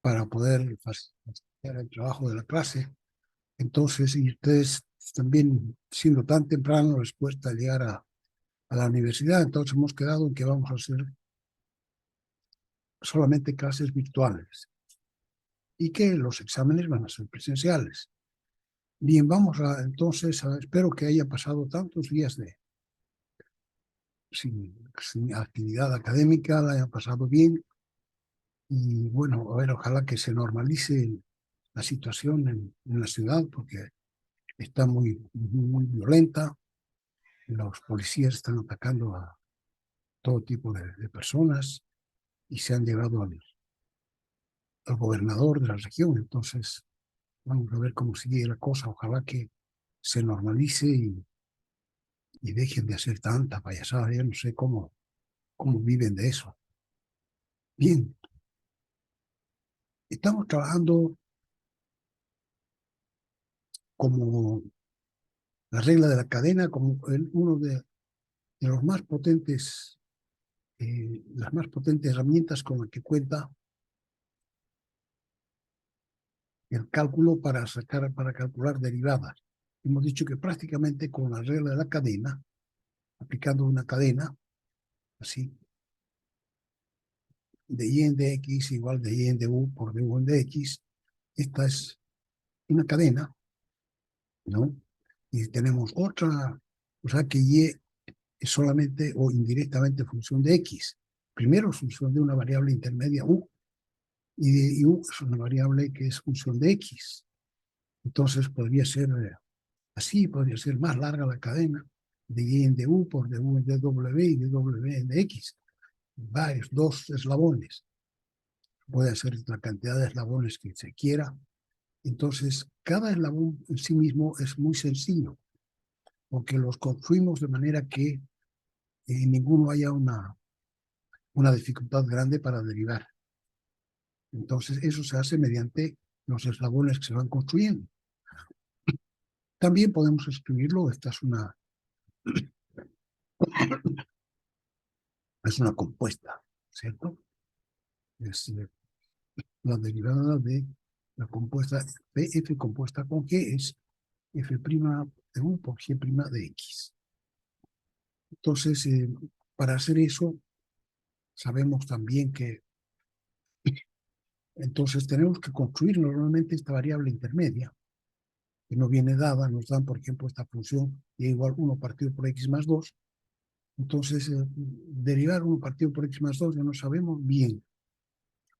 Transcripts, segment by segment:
para poder facilitar el trabajo de la clase. Entonces, y ustedes también, siendo tan temprano, les cuesta llegar a la universidad, entonces hemos quedado en que vamos a hacer solamente clases virtuales y que los exámenes van a ser presenciales. Bien, entonces, espero que haya pasado tantos días sin actividad académica, la hayan pasado bien. Y bueno, a ver, ojalá que se normalice la situación en la ciudad, porque está muy violenta. Los policías están atacando a todo tipo de personas y se han llevado al gobernador de la región. Entonces, vamos a ver cómo sigue la cosa. Ojalá que se normalice y dejen de hacer tanta payasada. Yo no sé cómo viven de eso. Bien, estamos trabajando como la regla de la cadena, como uno de los más potentes, las más potentes herramientas con las que cuenta el cálculo para calcular derivadas. Hemos dicho que prácticamente con la regla de la cadena, aplicando una cadena, así, de y en dx igual de y en du por du en dx, esta es una cadena, ¿no? Y tenemos otra, o sea que y es solamente o indirectamente función de x. Primero es función de una variable intermedia u, y u es una variable que es función de x. Entonces podría ser así, podría ser más larga la cadena de y en du por du en dw y dw en dx. Varios, dos eslabones. Puede ser la cantidad de eslabones que se quiera. Entonces, cada eslabón en sí mismo es muy sencillo, porque los construimos de manera que en ninguno haya una dificultad grande para derivar. Entonces, eso se hace mediante los eslabones que se van construyendo. También podemos escribirlo, esta es una compuesta, ¿cierto? Es la derivada de la compuesta F compuesta con G es F' de U por G' de X. Entonces, para hacer eso, sabemos también que entonces tenemos que construir normalmente esta variable intermedia, que no viene dada, nos dan, por ejemplo, esta función y igual 1 partido por x más 2. Entonces, derivar 1 partido por x más 2 ya no sabemos bien,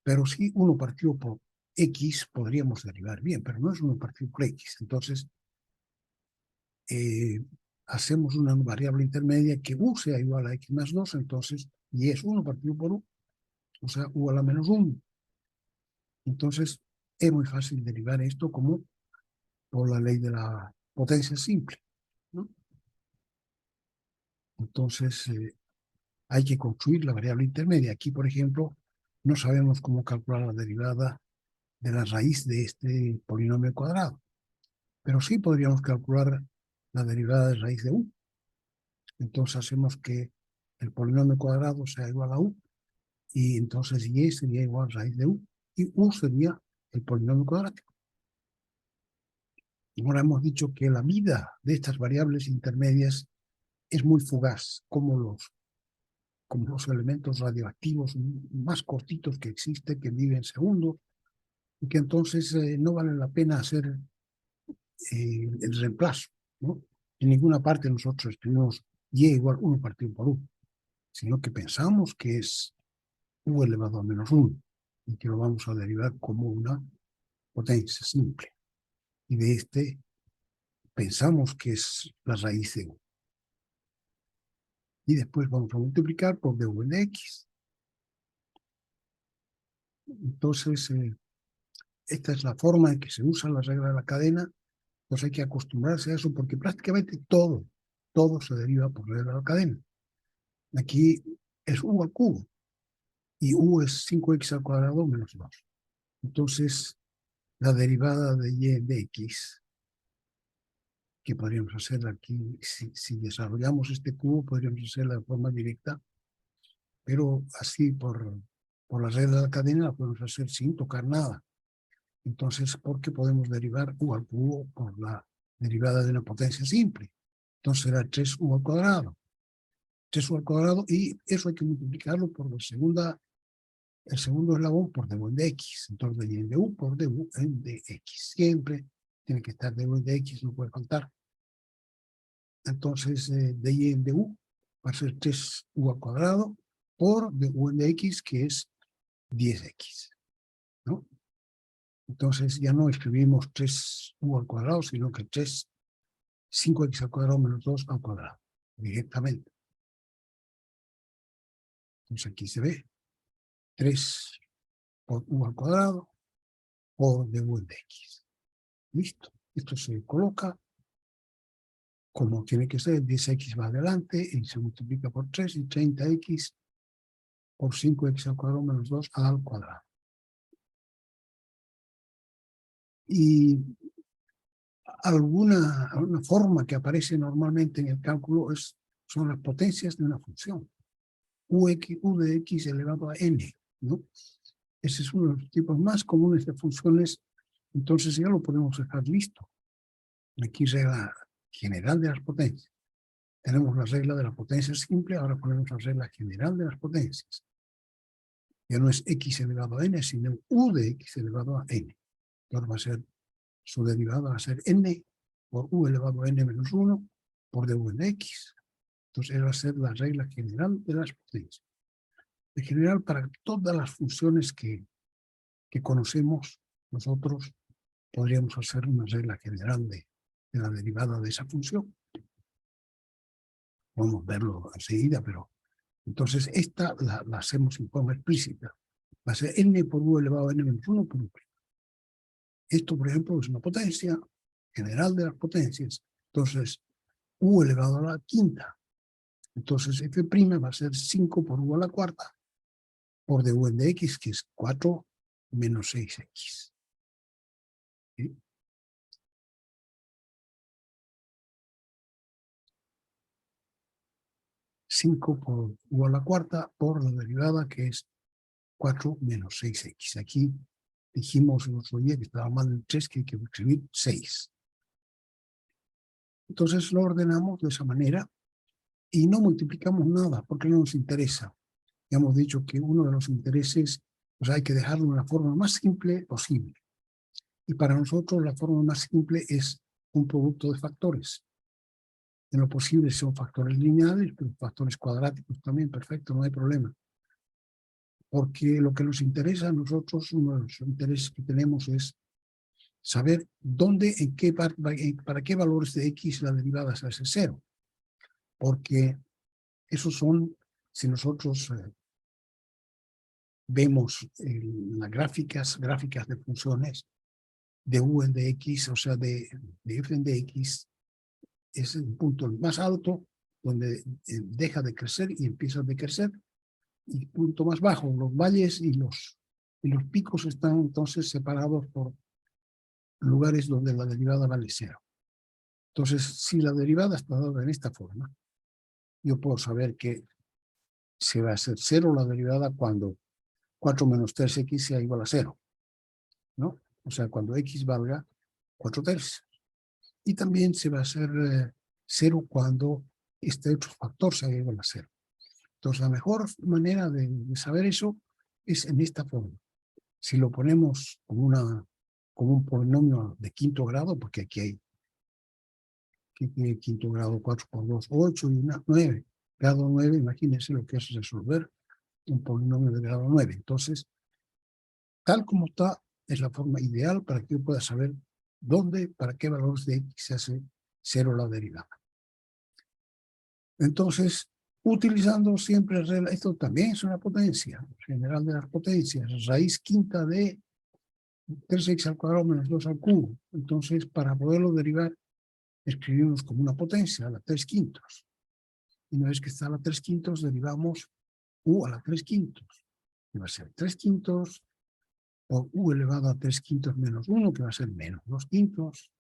pero sí 1 partido por x podríamos derivar bien, pero no es 1 partido por x. Entonces, hacemos una variable intermedia que u sea igual a x más 2, entonces, y es 1 partido por u, o sea, u a la menos 1. Entonces, es muy fácil derivar esto como por la ley de la potencia simple, ¿no? Entonces, hay que construir la variable intermedia. Aquí, por ejemplo, no sabemos cómo calcular la derivada de la raíz de este polinomio cuadrado, pero sí podríamos calcular la derivada de raíz de u. Entonces, hacemos que el polinomio cuadrado sea igual a u, y entonces y sería igual a raíz de u, y u sería el polinomio cuadrático. Ahora hemos dicho que la vida de estas variables intermedias es muy fugaz, como los elementos radioactivos más cortitos que existen, que viven segundos, y que entonces no vale la pena hacer el reemplazo, ¿no? En ninguna parte nosotros escribimos y igual 1 partido por u, sino que pensamos que es u elevado a menos 1, y que lo vamos a derivar como una potencia simple. Y de este pensamos que es la raíz de u. Y después vamos a multiplicar por du en x. Entonces, esta es la forma en que se usa la regla de la cadena. Pues hay que acostumbrarse a eso, porque prácticamente todo se deriva por regla de la cadena. Aquí es u al cubo, y u es 5x al cuadrado menos 2. Entonces, la derivada de y de x, que podríamos hacer aquí, si desarrollamos este cubo, podríamos hacerla de forma directa, pero así por por la regla de la cadena la podemos hacer sin tocar nada. Entonces, porque podemos derivar u al cubo por la derivada de una potencia simple. Entonces será 3u al cuadrado. 3u al cuadrado, y eso hay que multiplicarlo por el segundo eslabón por du en dx. Entonces, dy en du por du en dx. Siempre tiene que estar du en dx, no puede faltar. Entonces, dy en du va a ser 3u al cuadrado por du en dx, que es 10x, ¿no? Entonces ya no escribimos 3u al cuadrado, sino que 5x al cuadrado menos 2 al cuadrado, directamente. Entonces aquí se ve 3 por u al cuadrado por du en dx. Listo. Esto se coloca como tiene que ser. 10x va adelante y se multiplica por 3, y 30x por 5x al cuadrado menos 2 al cuadrado. Y alguna forma que aparece normalmente en el cálculo son las potencias de una función. U de x elevado a n, ¿no? Ese es uno de los tipos más comunes de funciones. Entonces ya lo podemos dejar listo. Aquí regla general de las potencias. Tenemos la regla de la potencia simple, ahora ponemos la regla general de las potencias. Ya no es x elevado a n, sino u de x elevado a n. Entonces va a ser, su derivada va a ser n por u elevado a n menos 1 por du en x. Entonces esa va a ser la regla general de las potencias. En general, para todas las funciones que conocemos, nosotros podríamos hacer una regla general de la derivada de esa función. Podemos verlo enseguida, pero entonces esta la hacemos en forma explícita. Va a ser n por u elevado a n menos 1 por u'. Esto, por ejemplo, es una potencia general de las potencias. Entonces, u elevado a la quinta. Entonces, f' va a ser 5 por u a la cuarta por du en dx, que es 4 menos 6x. ¿Sí? Cinco por u a la cuarta por la derivada, que es 4 menos 6x. Aquí dijimos el otro día que estaba mal el 3, que hay que escribir 6. Entonces lo ordenamos de esa manera y no multiplicamos nada porque no nos interesa. Ya hemos dicho que uno de los intereses, pues hay que dejarlo de la forma más simple posible. Y para nosotros la forma más simple es un producto de factores. En lo posible son factores lineales, pero factores cuadráticos también, perfecto, no hay problema. Porque lo que nos interesa a nosotros, uno de los intereses que tenemos es saber dónde, para qué valores de x la derivada se hace 0. Porque esos son, si nosotros vemos las gráficas de funciones de u en dx, o sea, de f en dx, es el punto más alto donde deja de crecer y empieza a decrecer, y punto más bajo, los valles y los picos están entonces separados por lugares donde la derivada vale 0. Entonces, si la derivada está dada en esta forma, yo puedo saber que se va a hacer 0 la derivada cuando 4 menos 3x sea igual a 0, ¿no? O sea, cuando x valga 4 tercios. Y también se va a hacer 0 cuando este otro factor sea igual a 0. Entonces, la mejor manera de saber eso es en esta forma. Si lo ponemos como un polinomio de quinto grado, porque aquí hay quinto grado, 4 por 2, 8 y 9. Grado 9, imagínense lo que es resolver un polinomio de grado 9. Entonces, tal como está, es la forma ideal para que yo pueda saber dónde, para qué valores de x se hace 0 la derivada. Entonces, utilizando siempre regla, esto también es una potencia general de las potencias, raíz quinta de 3x al cuadrado menos 2 al cubo. Entonces, para poderlo derivar, escribimos como una potencia, a la 3 quintos. Y una vez que está a la 3 quintos, derivamos u a la 3 quintos. Que va a ser 3 quintos por u elevado a 3 quintos menos 1, que va a ser menos 2 quintos.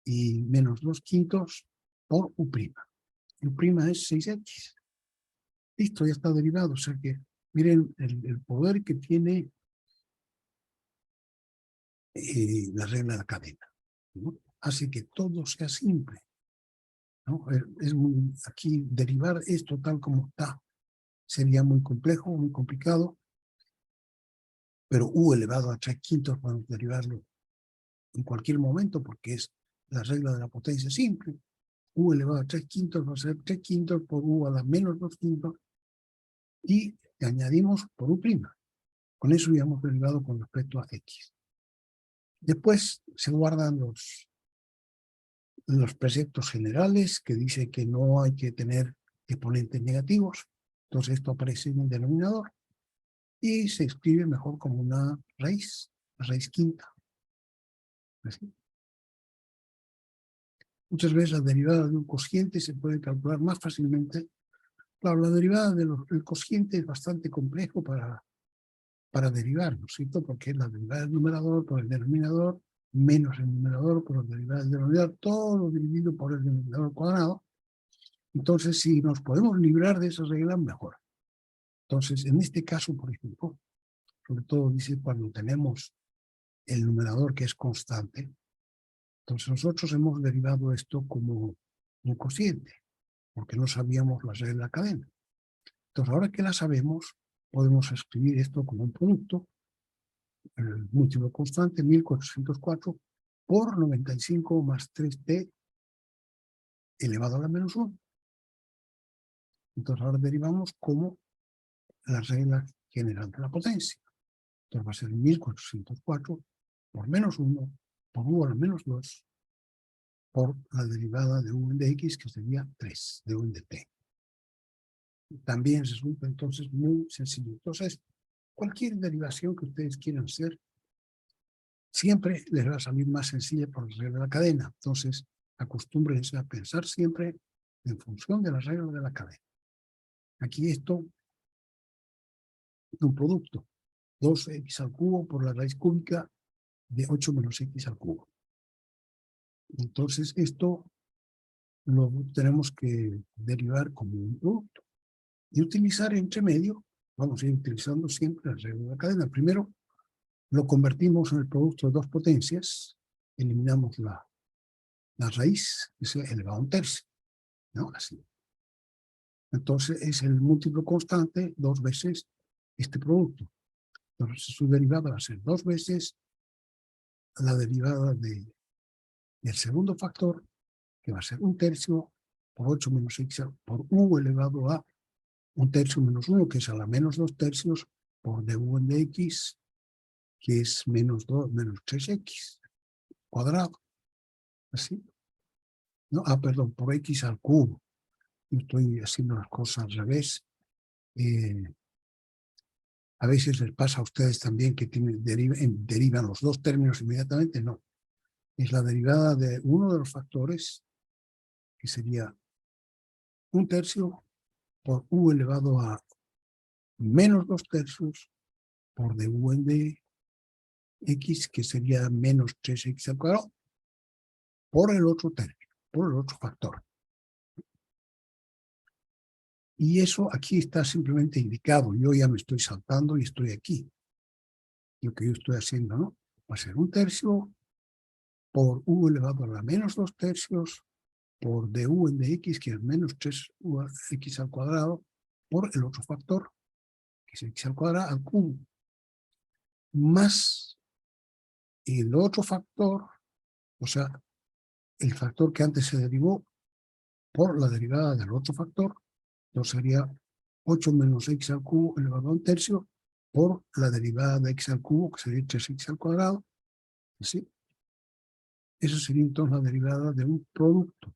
Y menos 2 quintos por u'. U' es 6x. Listo, ya está derivado. O sea que Miren el poder que tiene la regla de la cadena, ¿no? Hace que todo sea simple, ¿no? Aquí derivar esto tal como está sería muy complejo, muy complicado, pero u elevado a 3/5 podemos derivarlo en cualquier momento porque es la regla de la potencia simple. U elevado a 3/5 va a ser 3/5 por u a la menos 2/5 y añadimos por u'. Con eso ya hemos derivado con respecto a x. Después se guardan los preceptos generales que dice que no hay que tener exponentes negativos. Entonces esto aparece en el denominador y se escribe mejor como una raíz, la raíz quinta. ¿Así? Muchas veces la derivada de un cociente se puede calcular más fácilmente. Claro, la derivada del cociente es bastante complejo para derivar, ¿no es cierto? Porque es la derivada del numerador por el denominador, menos el numerador por la derivada del denominador, todo dividido por el denominador cuadrado. Entonces, si nos podemos librar de esa regla, mejor. Entonces, en este caso, por ejemplo, sobre todo dice cuando tenemos el numerador que es constante, entonces nosotros hemos derivado esto como un cociente, porque no sabíamos la regla de la cadena. Entonces, ahora que la sabemos, podemos escribir esto como un producto, el múltiplo constante, 1404 por 95 más 3t elevado a la menos 1. Entonces, ahora derivamos como la regla general de la potencia. Entonces va a ser 1404 por menos 1 por u a la menos 2 por la derivada de u de x, que sería 3 de u de t. También resulta entonces muy sencillo. Entonces, cualquier derivación que ustedes quieran hacer, siempre les va a salir más sencilla por la regla de la cadena. Entonces, acostúmbrense a pensar siempre en función de la regla de la cadena. Aquí esto es un producto. 2x al cubo por la raíz cúbica de 8 menos x al cubo. Entonces, esto lo tenemos que derivar como un producto. Y utilizar entre medio, vamos a ir utilizando siempre la regla de la cadena. Primero, lo convertimos en el producto de dos potencias, eliminamos la raíz, que es elevado a un tercio, ¿no? Así. Entonces, es el múltiplo constante dos veces este producto. Entonces, su derivada va a ser dos veces la derivada del segundo factor, que va a ser un tercio por 8 menos x por u elevado a un tercio menos 1, que es a la menos 2 tercios, por du de x, que es menos 2 menos 3x cuadrado. Así. ¿No? Perdón, por x al cubo. Yo estoy haciendo las cosas al revés. A veces les pasa a ustedes también que derivan los dos términos inmediatamente. No. Es la derivada de uno de los factores, que sería un tercio por u elevado a menos 2 tercios por du de x, que sería menos 3x al cuadrado, por el otro término, por el otro factor. Y eso aquí está simplemente indicado. Yo ya me estoy saltando y estoy aquí. Lo que yo estoy haciendo, ¿no? Va a ser un tercio por u elevado a la menos 2 tercios por du de x, que es menos 3x al cuadrado, por el otro factor, que es x al cuadrado al cubo, más el otro factor, o sea, el factor que antes se derivó por la derivada del otro factor, entonces sería 8 menos x al cubo elevado a un tercio por la derivada de x al cubo, que sería 3x al cuadrado. ¿Sí? Esa sería entonces la derivada de un producto.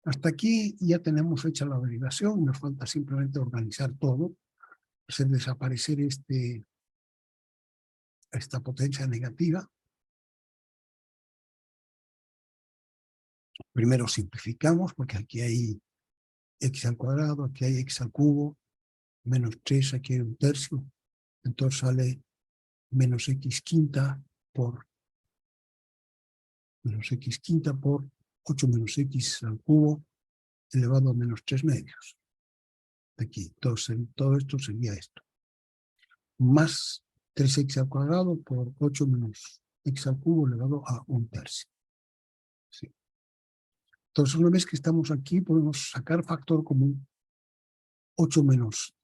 Hasta aquí ya tenemos hecha la derivación, nos falta simplemente organizar todo, hacer desaparecer esta potencia negativa. Primero simplificamos, porque aquí hay x al cuadrado, aquí hay x al cubo, menos 3, aquí hay un tercio, entonces sale menos x quinta por 8 menos x al cubo elevado a menos 3 medios. aquí. Entonces, todo esto sería esto. Más 3x al cuadrado por 8 menos x al cubo elevado a 1/3. Sí. Entonces, una vez que estamos aquí, podemos sacar factor común 8 menos,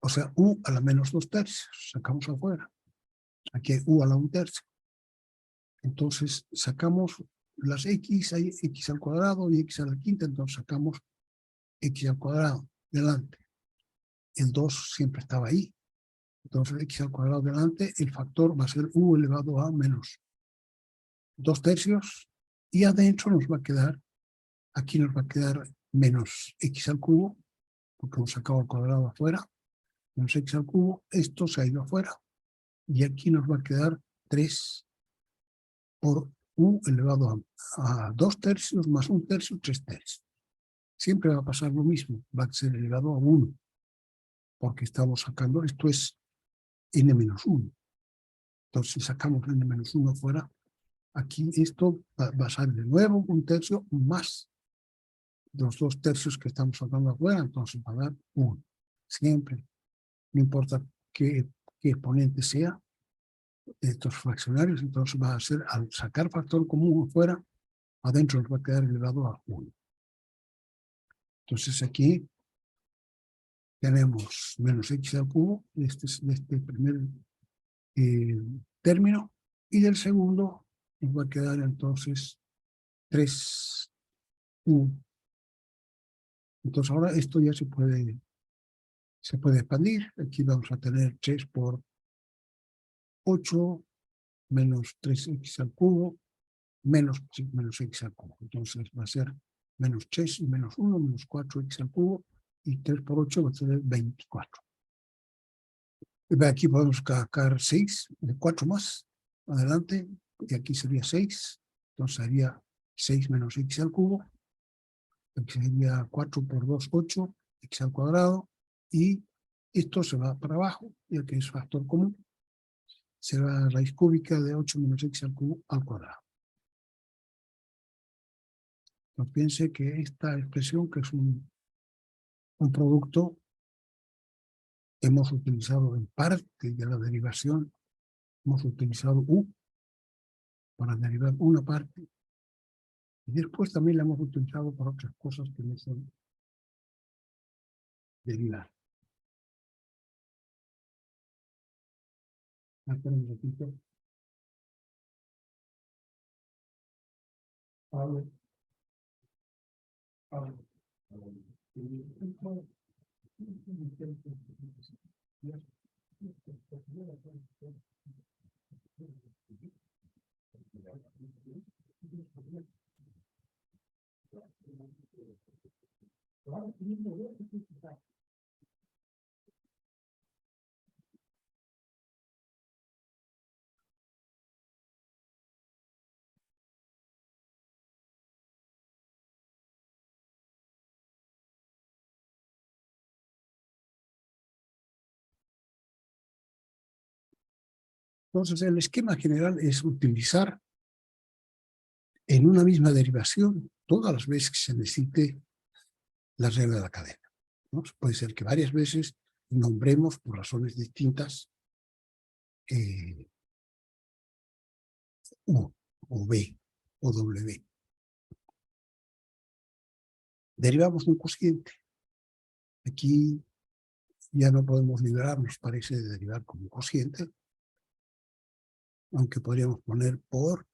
o sea, u a la menos 2/3. Sacamos afuera. Aquí hay u a la 1/3. Entonces, sacamos las x, hay x al cuadrado y x a la quinta, entonces sacamos x al cuadrado delante. El 2 siempre estaba ahí. Entonces, x al cuadrado delante, el factor va a ser u elevado a menos 2/3, y adentro nos va a quedar, aquí nos va a quedar menos x al cubo, porque hemos sacado al cuadrado afuera, menos x al cubo, esto se ha ido afuera, y aquí nos va a quedar 3 por u elevado a 2/3 más 1/3, 3/3. Siempre va a pasar lo mismo, va a ser elevado a 1, porque estamos sacando, esto es n-1. Entonces, si sacamos n-1 fuera, aquí esto va a ser de nuevo 1/3 más los 2/3 que estamos sacando afuera, entonces va a dar 1. Siempre, no importa qué exponente sea, estos fraccionarios, entonces va a ser, al sacar factor común afuera, adentro nos va a quedar elevado a 1. Entonces aquí tenemos menos x al cubo de este primer término, y del segundo nos va a quedar entonces 3u. Entonces ahora esto ya se puede expandir. Aquí vamos a tener 3 por 8 menos 3x al cubo menos x al cubo. Entonces va a ser menos 3 y menos 1, menos 4x al cubo, y 3 por 8 va a ser 24. Aquí podemos sacar 6, de 4 más adelante, y aquí sería 6, entonces sería 6 menos x al cubo, aquí sería 4 por 2, 8, x al cuadrado, y esto se va para abajo, ya que es factor común, será raíz cúbica de 8 menos x al cubo al cuadrado. Entonces piense que esta expresión, que es un producto, hemos utilizado en parte de la derivación, hemos utilizado u para derivar una parte, y después también la hemos utilizado para otras cosas que no son derivar. Espera un ratito. Pablo. Entonces, el esquema general es utilizar en una misma derivación todas las veces que se necesite la regla de la cadena, ¿no? Puede ser que varias veces nombremos por razones distintas U, o B, o W. Derivamos un cociente. Aquí ya no podemos liberarnos, parece, de derivar como cociente, aunque podríamos poner por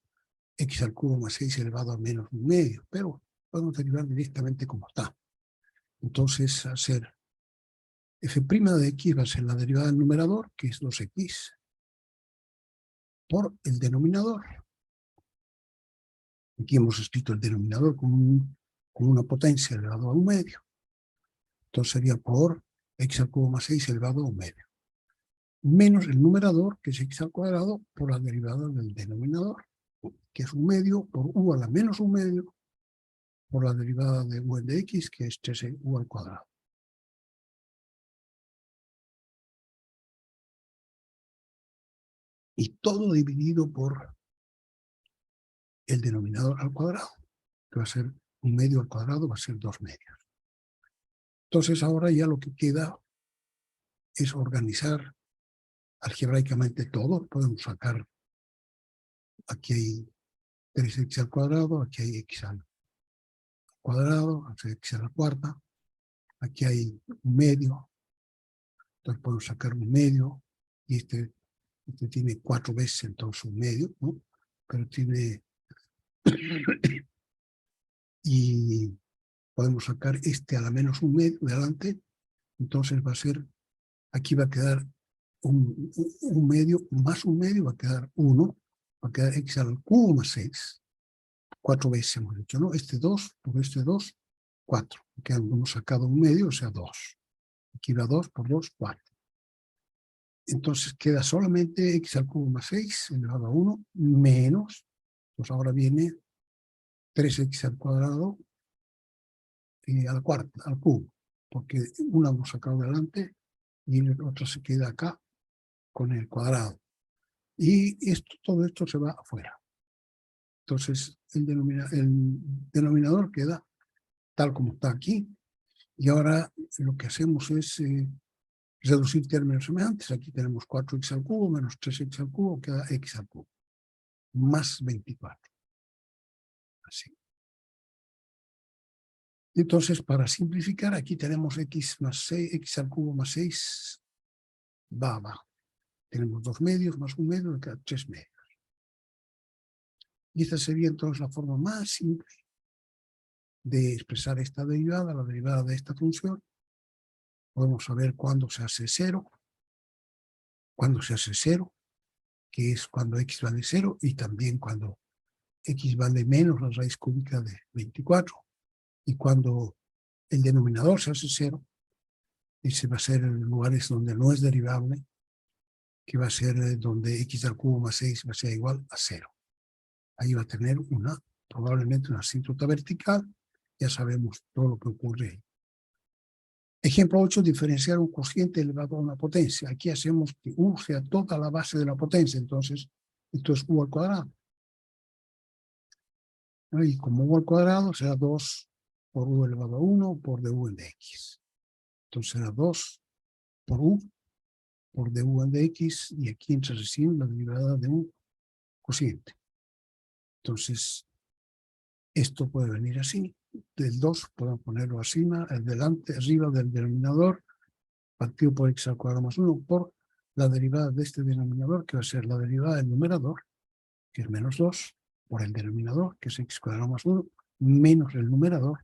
x al cubo más 6 elevado a menos 1/2, pero podemos derivar directamente como está. Entonces, hacer f' de x va a ser la derivada del numerador, que es 2x, por el denominador. Aquí hemos escrito el denominador con una potencia elevado a 1/2. Entonces sería por x al cubo más 6 elevado a 1/2. Menos el numerador, que es x al cuadrado, por la derivada del denominador, que es 1/2 por u a la menos 1/2, por la derivada de u de x, que es 3u al cuadrado. Y todo dividido por el denominador al cuadrado, que va a ser 1/2 al cuadrado, va a ser 2/2. Entonces ahora ya lo que queda es organizar algebraicamente todo. Podemos sacar, aquí hay 3x al cuadrado, aquí hay x al cuadrado, x a la cuarta, aquí hay un medio, entonces podemos sacar un medio, y este tiene 4 veces entonces un medio, ¿no? Pero tiene, y podemos sacar este a la menos un medio de adelante, entonces va a ser, aquí va a quedar un medio más un medio, va a quedar 1, va a quedar x al cubo más 6, 4 veces hemos dicho, ¿no? Este 2 por este 2, 4, que hemos sacado un medio, o sea 2. Aquí va 2 por 2, 4. Entonces queda solamente x al cubo más 6 elevado a 1 menos, pues ahora viene 3x al cuadrado a la cuarta, al cubo, porque una hemos sacado delante y la otra se queda acá con el cuadrado. Y todo esto se va afuera. Entonces el denominador queda tal como está aquí. Y ahora lo que hacemos es reducir términos semejantes. Aquí tenemos 4x al cubo menos 3x al cubo, queda x al cubo, más 24. Así. Entonces, para simplificar, aquí tenemos x más 6, x al cubo más 6, va abajo. Tenemos 2 medios más un medio, queda 3 medios. Y esta sería entonces la forma más simple de expresar esta derivada, la derivada de esta función. Podemos saber cuándo se hace 0, que es cuando x vale 0, y también cuando x vale menos la raíz cúbica de 24, y cuando el denominador se hace 0, ese va a ser en lugares donde no es derivable, que va a ser donde x al cubo más 6 va a ser igual a 0. Ahí va a tener probablemente una asíntota vertical. Ya sabemos todo lo que ocurre ahí. Ejemplo 8, diferenciar un cociente elevado a una potencia. Aquí hacemos que u sea toda la base de la potencia, entonces esto es u al cuadrado. Y como u al cuadrado será 2 por u elevado a 1 por du en dx. Entonces será 2 por u por du en dx, y aquí entra recién la derivada de un cociente. Entonces, esto puede venir así. Del 2 podemos ponerlo así, arriba del denominador, partido por x al cuadrado más 1 por la derivada de este denominador, que va a ser la derivada del numerador, que es menos 2, por el denominador, que es x cuadrado más 1, menos el numerador,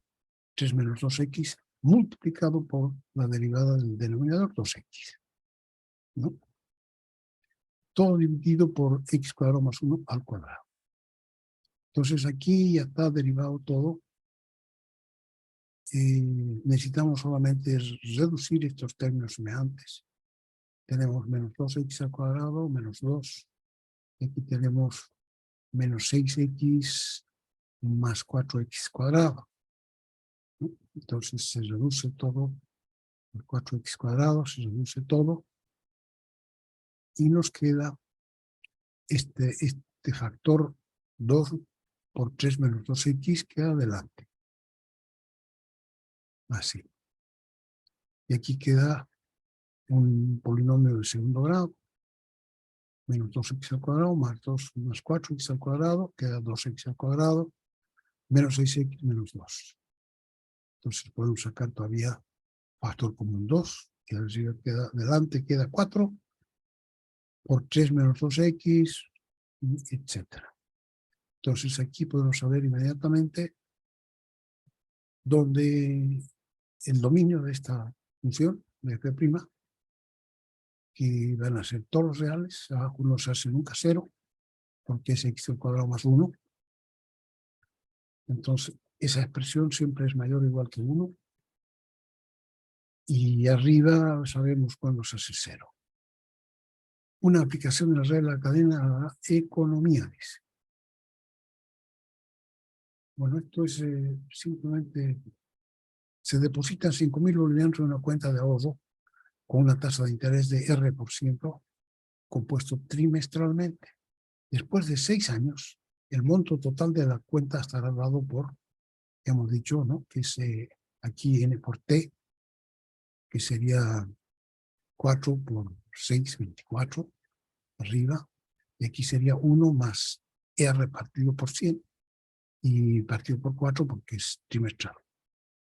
3 menos 2x, multiplicado por la derivada del denominador, 2x. ¿No? Todo dividido por x cuadrado más 1 al cuadrado. Entonces aquí ya está derivado todo. Necesitamos solamente reducir estos términos semejantes. Tenemos menos 2x al cuadrado, menos 2. Aquí tenemos menos 6x más 4x cuadrado. Entonces se reduce todo, el 4x cuadrado se reduce todo, y nos queda este factor 2 por 3 menos 2x queda adelante. Así. Y aquí queda un polinomio de segundo grado, menos 2x al cuadrado más 2 más 4x al cuadrado, queda 2x al cuadrado, menos 6x menos 2. Entonces podemos sacar todavía factor común 2, que queda delante, queda 4, por 3 menos 2x, etc. Entonces aquí podemos saber inmediatamente dónde el dominio de esta función, de f', que van a ser todos los reales, abajo no se hace nunca 0, porque es x al cuadrado más 1. Entonces, esa expresión siempre es mayor o igual que 1. Y arriba sabemos cuándo se hace 0. Una aplicación de la regla de la cadena a la economía, dice. Bueno, esto es simplemente, se depositan 5.000 bolivianos en una cuenta de ahorro con una tasa de interés de R%, compuesto trimestralmente. Después de 6 años, el monto total de la cuenta estará dado por, hemos dicho, ¿no?, que es aquí N por T, que sería 4 por 6, 24, arriba, y aquí sería 1 más R partido por 100, y partido por 4 porque es trimestral.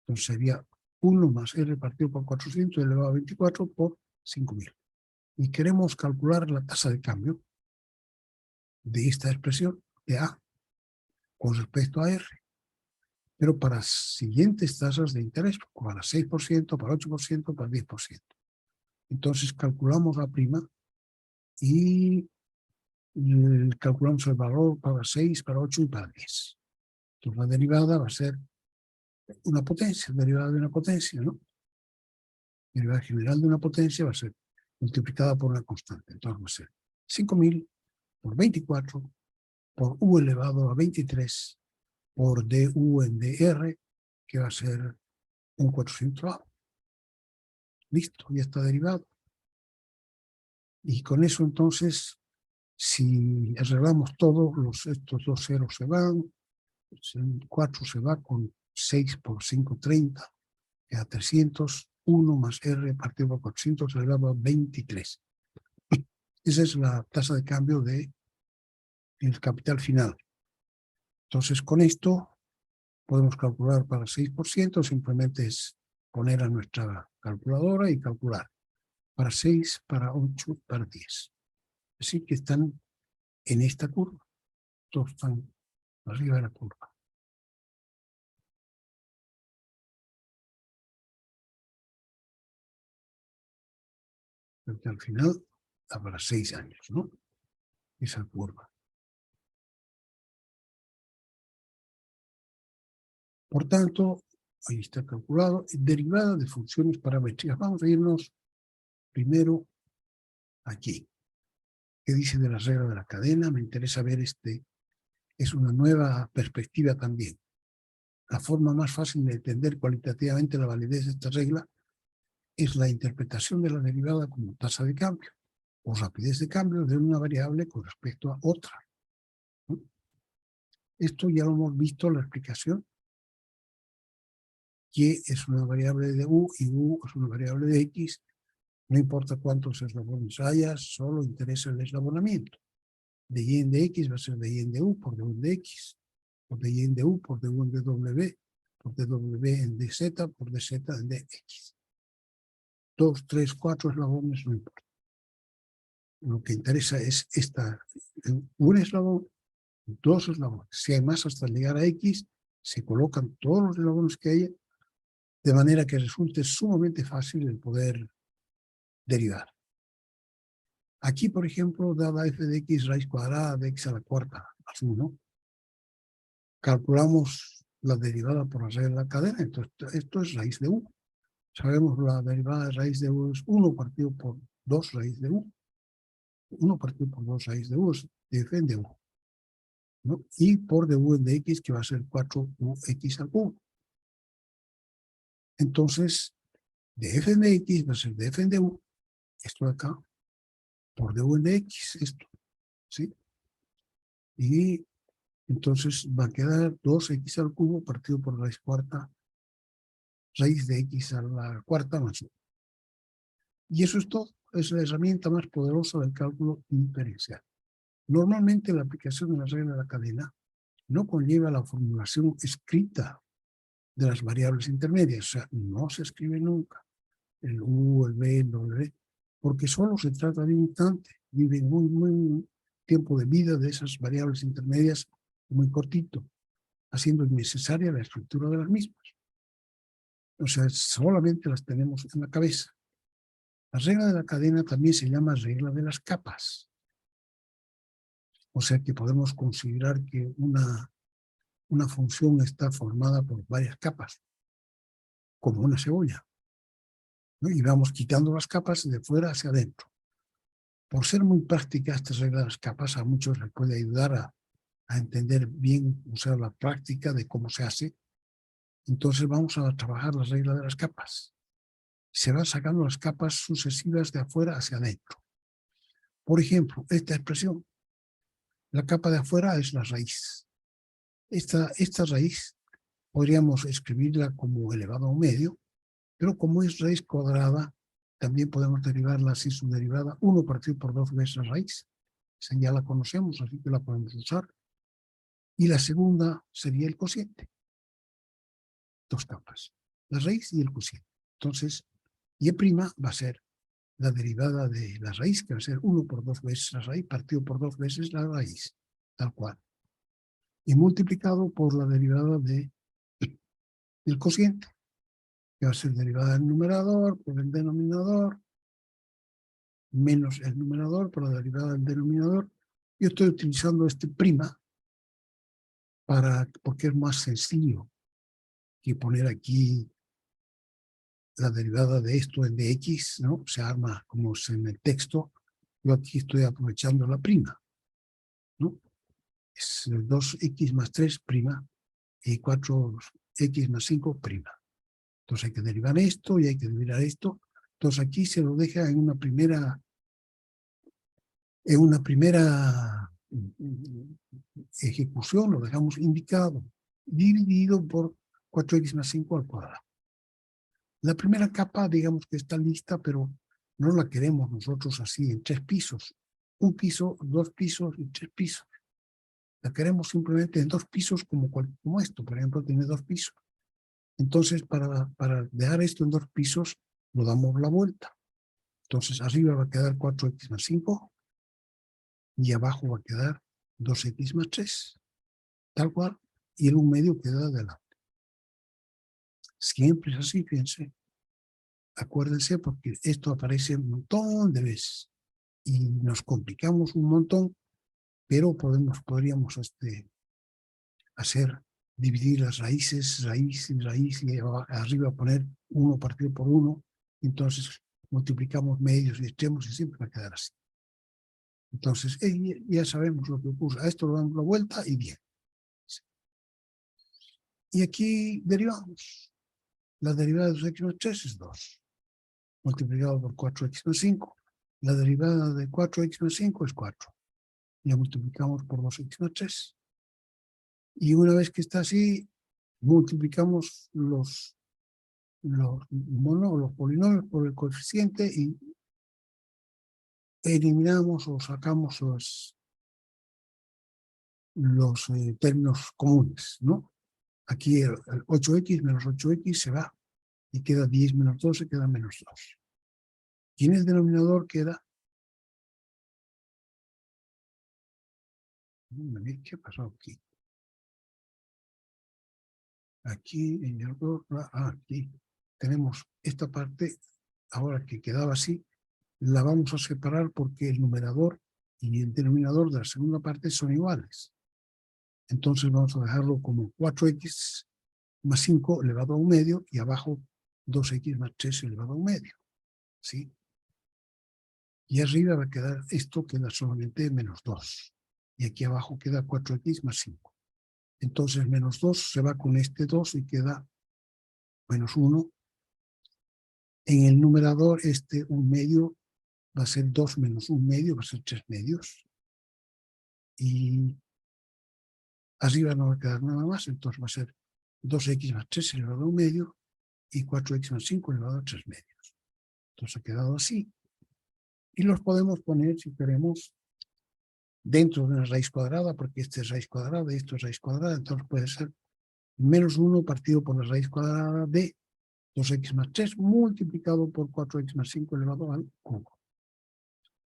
Entonces sería 1 más R partido por 400 elevado a 24 por 5.000. Y queremos calcular la tasa de cambio de esta expresión de A con respecto a R, pero para siguientes tasas de interés, para 6%, para 8%, para 10%. Entonces calculamos la prima y calculamos el valor para 6, para 8 y para 10. Entonces la derivada va a ser una potencia, derivada de una potencia, ¿no? La derivada general de una potencia va a ser multiplicada por una constante. Entonces va a ser 5.000 por 24 por U elevado a 23 por du en dr, que va a ser un 400. Listo, ya está derivado. Y con eso entonces, si arreglamos todo, estos dos ceros se van, 4 se va con 6 por 5, 30, queda 300, 1 más R partido por 400 elevado a 23. Esa es la tasa de cambio del capital final. Entonces, con esto podemos calcular para 6%, simplemente es poner a nuestra calculadora y calcular para 6, para 8, para 10. Así que están en esta curva. Todos están arriba de la curva. Porque al final habrá 6 años, ¿no? Esa curva. Por tanto, ahí está calculado, derivada de funciones paramétricas. Vamos a irnos primero aquí. ¿Qué dice de la regla de la cadena? Me interesa ver es una nueva perspectiva también. La forma más fácil de entender cualitativamente la validez de esta regla es la interpretación de la derivada como tasa de cambio o rapidez de cambio de una variable con respecto a otra, ¿no? Esto ya lo hemos visto en la explicación, que es una variable de U y U es una variable de X. No importa cuántos eslabones haya, solo interesa el eslabonamiento. De Y en de X va a ser de Y en de U por de U en de X, por de Y en de U por de U en de W, por de W en de Z, por de Z en de X. 2, 3, 4 eslabones no importa. Lo que interesa es un eslabón, 2 eslabones. Si hay más hasta llegar a X, se colocan todos los eslabones que haya, de manera que resulte sumamente fácil el poder derivar. Aquí, por ejemplo, dada f de x raíz cuadrada de x a la cuarta más 1, calculamos la derivada por la regla de la cadena. Entonces, esto es raíz de u. Sabemos la derivada de raíz de u es 1 partido por 2 raíz de u. 1 partido por 2 raíz de u es de f en de u, ¿no? Y por de u en de x, que va a ser 4ux al cubo. Entonces, de f en de x va a ser de f en de u, esto de acá, por de u en de x, esto, ¿sí? Y entonces va a quedar 2x al cubo partido por raíz cuarta, raíz de x a la cuarta más 1. Y eso es todo. Es la herramienta más poderosa del cálculo diferencial. Normalmente la aplicación de la regla de la cadena no conlleva la formulación escrita de las variables intermedias. O sea, no se escribe nunca el u, el b, el w, porque solo se trata de un instante. Vive muy tiempo de vida de esas variables intermedias muy cortito, haciendo innecesaria la estructura de las mismas. O sea, solamente las tenemos en la cabeza. La regla de la cadena también se llama regla de las capas. O sea que podemos considerar que una función está formada por varias capas, como una cebolla, ¿no? Y vamos quitando las capas de fuera hacia adentro. Por ser muy práctica esta regla de las capas, a muchos les puede ayudar a entender bien, usar la práctica de cómo se hace. Entonces vamos a trabajar la regla de las capas. Se van sacando las capas sucesivas de afuera hacia adentro. Por ejemplo, esta expresión, la capa de afuera es la raíz. Esta raíz podríamos escribirla como elevado a un medio, Pero como es raíz cuadrada, también podemos derivarla así, su derivada 1 partido por 2 veces la raíz. Esa ya la conocemos, así que la podemos usar. Y la segunda sería el cociente. Dos capas, la raíz y el cociente. Entonces, y' va a ser la derivada de la raíz, que va a ser 1 por 2 veces la raíz, partido por 2 veces la raíz, tal cual. Y multiplicado por la derivada del cociente, que va a ser derivada del numerador por el denominador, menos el numerador por la derivada del denominador. Yo estoy utilizando este prima porque es más sencillo que poner aquí la derivada de esto en dx, ¿no? Se arma como en el texto. Yo aquí estoy aprovechando la prima, ¿no? Es 2x más 3 prima y 4x más 5 prima. Entonces hay que derivar esto y hay que derivar esto. Entonces aquí se lo deja en una primera ejecución, lo dejamos indicado, dividido por 4x más 5 al cuadrado. La primera capa, digamos que está lista, pero no la queremos nosotros así en 3 pisos. 1 piso, 2 pisos y 3 pisos. La queremos simplemente en 2 pisos como esto, por ejemplo, tiene 2 pisos. Entonces, para dejar esto en 2 pisos, lo damos la vuelta. Entonces, arriba va a quedar 4x más 5 y abajo va a quedar 2x más 3. Tal cual. Y el 1 medio queda adelante. Siempre es así, fíjense. Acuérdense, porque esto aparece un montón de veces. Y nos complicamos un montón, pero podríamos dividir las raíces, raíz y raíz, y arriba poner 1 partido por 1. Entonces multiplicamos medios y extremos y siempre va a quedar así. Entonces ya sabemos lo que ocurre. A esto lo damos la vuelta y bien. Y aquí derivamos. La derivada de 2x más 3 es 2. Multiplicado por 4x más 5. La derivada de 4x más 5 es 4. La multiplicamos por 2x más 3. Y una vez que está así, multiplicamos los polinomios por el coeficiente y eliminamos o sacamos los términos comunes, ¿no? Aquí el 8x menos 8x se va y queda 10 menos 12, queda menos 2. Y en el denominador queda... ¿Qué pasó aquí? Aquí en el aquí tenemos esta parte, ahora que quedaba así, la vamos a separar porque el numerador y el denominador de la segunda parte son iguales. Entonces vamos a dejarlo como 4x más 5 elevado a 1 medio y abajo 2x más 3 elevado a 1 medio. ¿Sí? Y arriba va a quedar esto, queda solamente menos 2. Y aquí abajo queda 4x más 5. Entonces menos 2 se va con este 2 y queda menos 1. En el numerador 1 medio va a ser 2 menos 1 medio, va a ser 3 medios. Y arriba no va a quedar nada más, entonces va a ser 2x más 3 elevado a 1 medio y 4x más 5 elevado a 3 medios. Entonces ha quedado así. Y los podemos poner, si queremos, dentro de una raíz cuadrada, porque esta es raíz cuadrada y esto es raíz cuadrada, entonces puede ser menos 1 partido por la raíz cuadrada de 2x más 3 multiplicado por 4x más 5 elevado al cubo.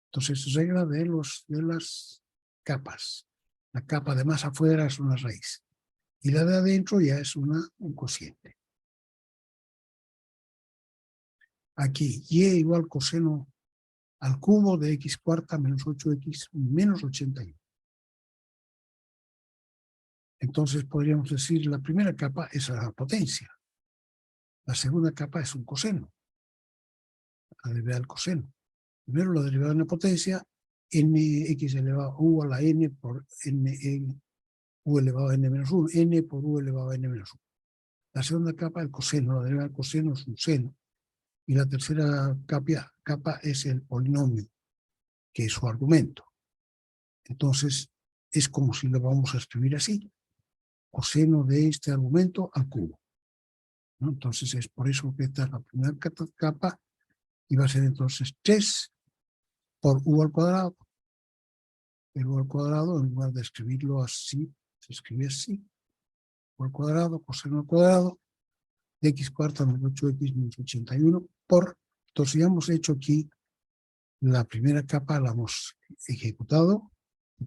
Entonces, regla de las capas. La capa de más afuera es una raíz. Y la de adentro ya es un cociente. Aquí, y igual coseno al cubo de x cuarta menos 8x menos 81. Entonces podríamos decir la primera capa es la potencia. La segunda capa es un coseno. La derivada del coseno. Primero la derivada de una potencia, nx elevado a u a la n por n, u elevado a n menos 1, n por u elevado a n menos 1. La segunda capa, el coseno, la derivada del coseno es un seno. Y la tercera capa es el polinomio, que es su argumento. Entonces, es como si lo vamos a escribir así. Coseno de este argumento al cubo. ¿no? Entonces es por eso que esta es la primera capa y va a ser entonces 3 por u al cuadrado. El u al cuadrado, en lugar de escribirlo así, se escribe así. U al cuadrado, coseno al cuadrado, de x cuarta menos 8x menos 81 por, entonces ya hemos hecho aquí la primera capa, la hemos ejecutado,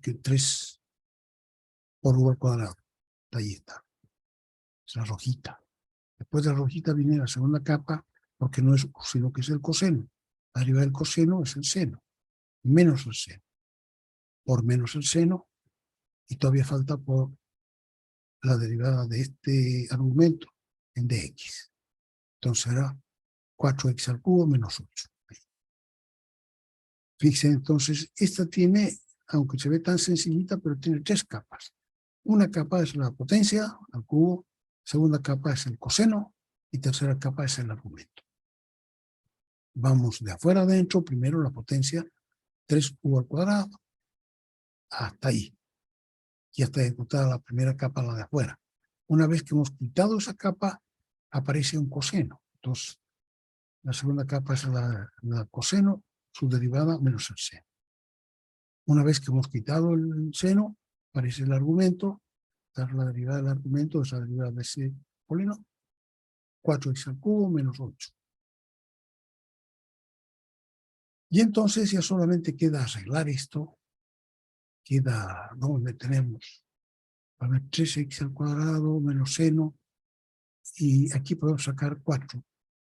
que 3 por u al cuadrado. Ahí está. Es la rojita. Después de la rojita viene la segunda capa, porque no es u, sino que es el coseno. Arriba del coseno es el seno, menos el seno. Por menos el seno, y todavía falta por la derivada de este argumento en dx. Entonces será 4x al cubo menos 8. Fíjense, entonces, esta tiene, aunque se ve tan sencillita, pero tiene 3 capas. Una capa es la potencia al cubo, segunda capa es el coseno y tercera capa es el argumento. Vamos de afuera adentro, primero la potencia 3u al cuadrado, hasta ahí. Ya está ejecutada la primera capa, la de afuera. Una vez que hemos quitado esa capa, aparece un coseno. Entonces, la segunda capa es la coseno, su derivada menos el seno. Una vez que hemos quitado el seno, aparece el argumento, la derivada del argumento es la derivada de ese polinomio, 4x al cubo menos 8. Y entonces ya solamente queda arreglar esto, queda donde tenemos, a ver, 3x al cuadrado menos seno, y aquí podemos sacar 4,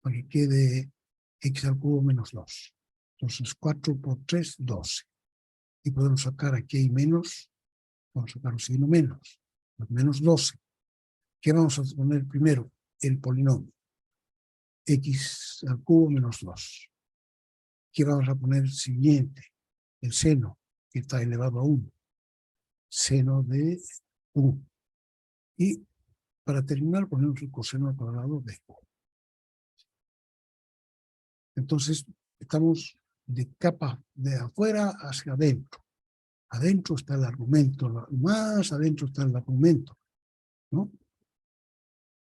para que quede x al cubo menos 2. Entonces 4 por 3, 12. Y podemos sacar aquí hay menos, vamos a sacar un signo menos, menos 12. ¿Qué vamos a poner primero? El polinomio. X al cubo menos 2. ¿Qué vamos a poner siguiente? El seno, que está elevado a 1. Seno de u. Y para terminar ponemos el coseno al cuadrado de u. Entonces estamos de capa de afuera hacia adentro. Adentro está el argumento, más adentro está el argumento, ¿no?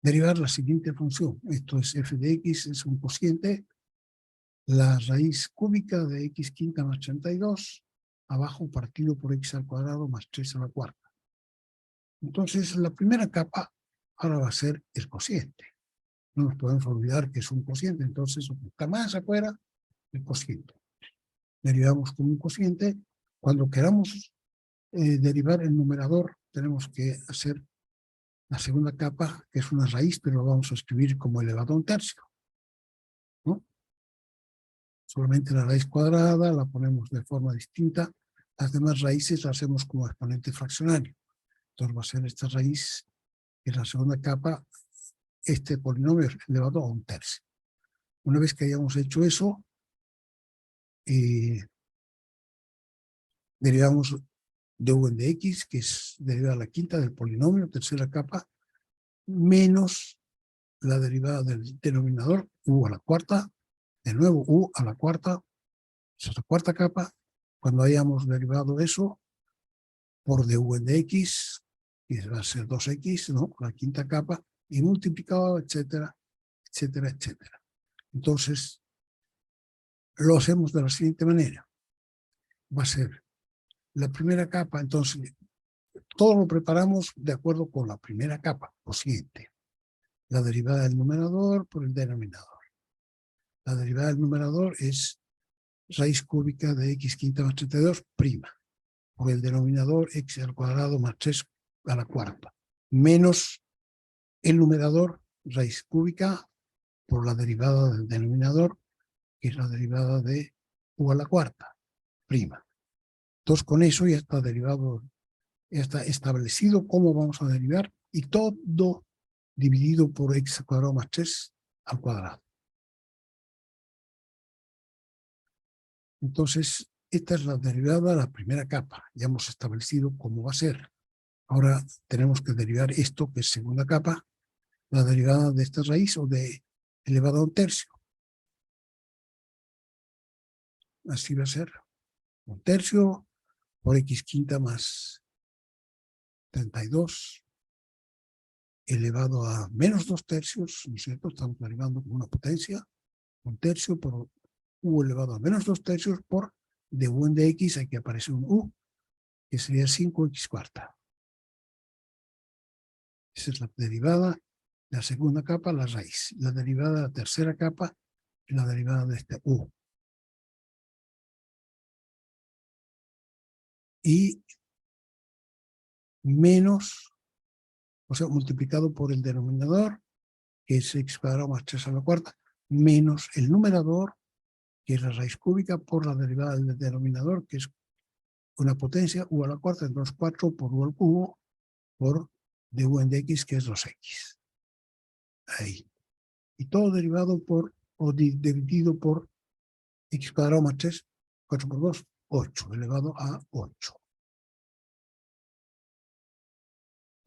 Derivar la siguiente función. Esto es f de x, es un cociente, la raíz cúbica de x quinta más 32, abajo partido por x al cuadrado más 3 a la cuarta. Entonces, la primera capa ahora va a ser el cociente. No nos podemos olvidar que es un cociente, entonces está más afuera el cociente. Derivamos con un cociente. Cuando queramos derivar el numerador, tenemos que hacer la segunda capa, que es una raíz, pero lo vamos a escribir como elevado a un tercio, ¿no? Solamente la raíz cuadrada la ponemos de forma distinta. Las demás raíces las hacemos como exponente fraccionario. Entonces va a ser esta raíz, que es la segunda capa, este polinomio elevado a un tercio. Una vez que hayamos hecho eso, derivamos de u en de x, que es derivada a la quinta del polinomio, tercera capa, menos la derivada del denominador, u a la cuarta, de nuevo u a la cuarta, esa es la cuarta capa. Cuando hayamos derivado eso por du en de x, que va a ser 2x, ¿no? La quinta capa, y multiplicado, etcétera, etcétera, etcétera. Entonces, lo hacemos de la siguiente manera. Va a ser la primera capa, entonces, todo lo preparamos de acuerdo con la primera capa, lo siguiente. La derivada del numerador por el denominador. La derivada del numerador es raíz cúbica de x quinta más 32, prima, por el denominador x al cuadrado más 3 a la cuarta, menos el numerador, raíz cúbica, por la derivada del denominador, que es la derivada de u a la cuarta, prima. Entonces, con eso ya está derivado, ya está establecido cómo vamos a derivar, y todo dividido por x al cuadrado más 3 al cuadrado. Entonces, esta es la derivada, la primera capa. Ya hemos establecido cómo va a ser. Ahora tenemos que derivar esto, que es segunda capa, la derivada de esta raíz o de elevado a un tercio. Así va a ser. Un tercio por x quinta más 32 elevado a menos 2/3, ¿no es cierto? Estamos derivando con una potencia, 1/3 por u elevado a menos 2/3 por de u en dx, aquí aparece un u, que sería 5x². Esa es la derivada, la segunda capa, la raíz. La derivada de la tercera capa, la derivada de este u. Y menos, o sea, multiplicado por el denominador, que es x² más 3⁴, menos el numerador, que es la raíz cúbica, por la derivada del denominador, que es una potencia, u⁴, entonces 4 por u⁴, por du en dx, que es 2x. Ahí. Y todo derivado por, o dividido por x² más 3, 4 por 2, 8, elevado a 8.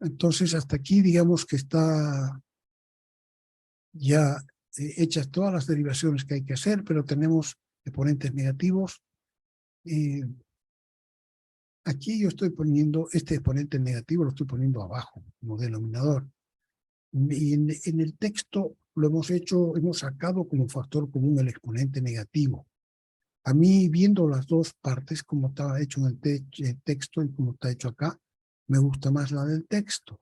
Entonces, hasta aquí, digamos que está ya hechas todas las derivaciones que hay que hacer, pero tenemos exponentes negativos. Aquí yo estoy poniendo, este exponente negativo lo estoy poniendo abajo, como denominador. Y en el texto lo hemos hecho, hemos sacado como factor común el exponente negativo. A mí, viendo las dos partes, como estaba hecho en el texto y como está hecho acá, me gusta más la del texto.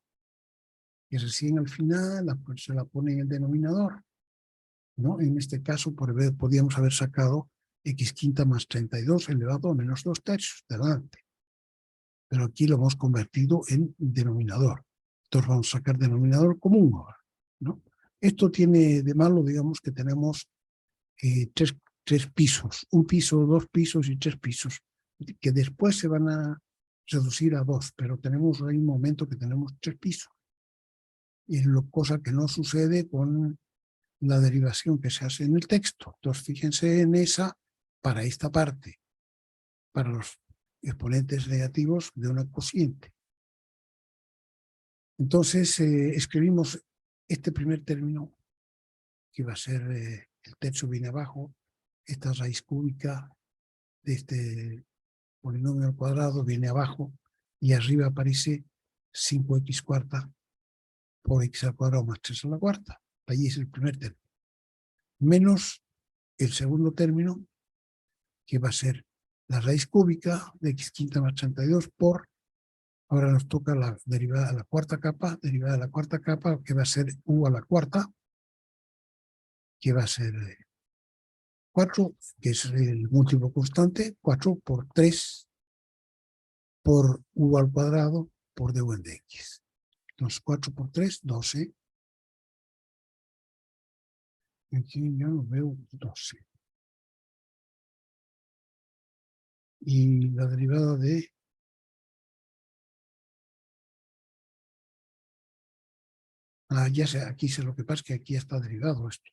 Y recién al final se la pone en el denominador, ¿no? En este caso, podríamos haber sacado x² más 32 elevado a menos 2/3 delante. Pero aquí lo hemos convertido en denominador. Entonces vamos a sacar denominador común ahora, ¿no? Esto tiene de malo, digamos, que tenemos tres pisos, un piso, 2 pisos y 3 pisos, que después se van a reducir a 2, pero tenemos ahí un momento que tenemos 3 pisos. Y es cosa que no sucede con la derivación que se hace en el texto. Entonces fíjense en esa, para esta parte, para los exponentes negativos de una cociente. Entonces escribimos este primer término, que va a ser el tercio viene abajo, esta raíz cúbica de este polinomio al cuadrado viene abajo, y arriba aparece 5x² por x² más 3⁴. Allí es el primer término. Menos el segundo término, que va a ser la raíz cúbica de x² más 32 por, ahora nos toca la derivada de la cuarta capa, que va a ser u⁴, que va a ser 4, que es el múltiplo constante, 4 por 3 por u² por du en dx. Entonces 4 por 3, 12. Aquí yo no veo 12. Y la derivada de... ya sé, aquí sé, lo que pasa es que aquí está derivado esto.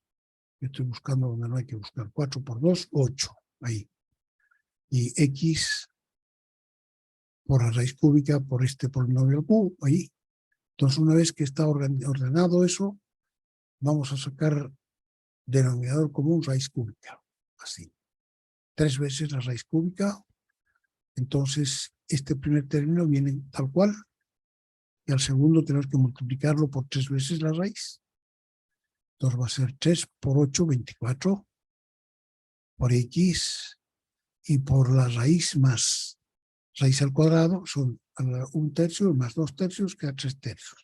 Yo estoy buscando donde no hay que buscar. 4 por 2, 8. Ahí. Y x por la raíz cúbica por este polinomio q, ahí. Entonces, una vez que está ordenado eso, vamos a sacar denominador común raíz cúbica. Así. 3 veces la raíz cúbica. Entonces, este primer término viene tal cual. Y al segundo tenemos que multiplicarlo por 3 veces la raíz. Entonces va a ser 3 por 8, 24. Por x. Y por la raíz más raíz al cuadrado son 1/3 más 2/3, que da 3/3.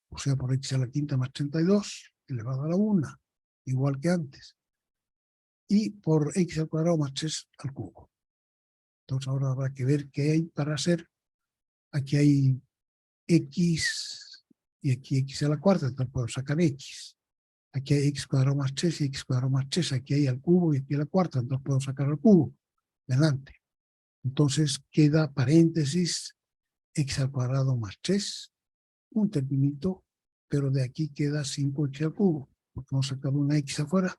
O sea, por x⁵ más 32 elevado a la 1, igual que antes. Y por x² más 3⁴. Entonces ahora habrá que ver qué hay para hacer. Aquí hay x y aquí x⁴, entonces puedo sacar x. Aquí hay x² más 3 y x² más 3. Aquí hay al cubo y aquí a la cuarta, entonces puedo sacar al cubo delante. Entonces queda paréntesis x² más 3, un terminito, pero de aquí queda 5x², porque hemos sacado una x afuera,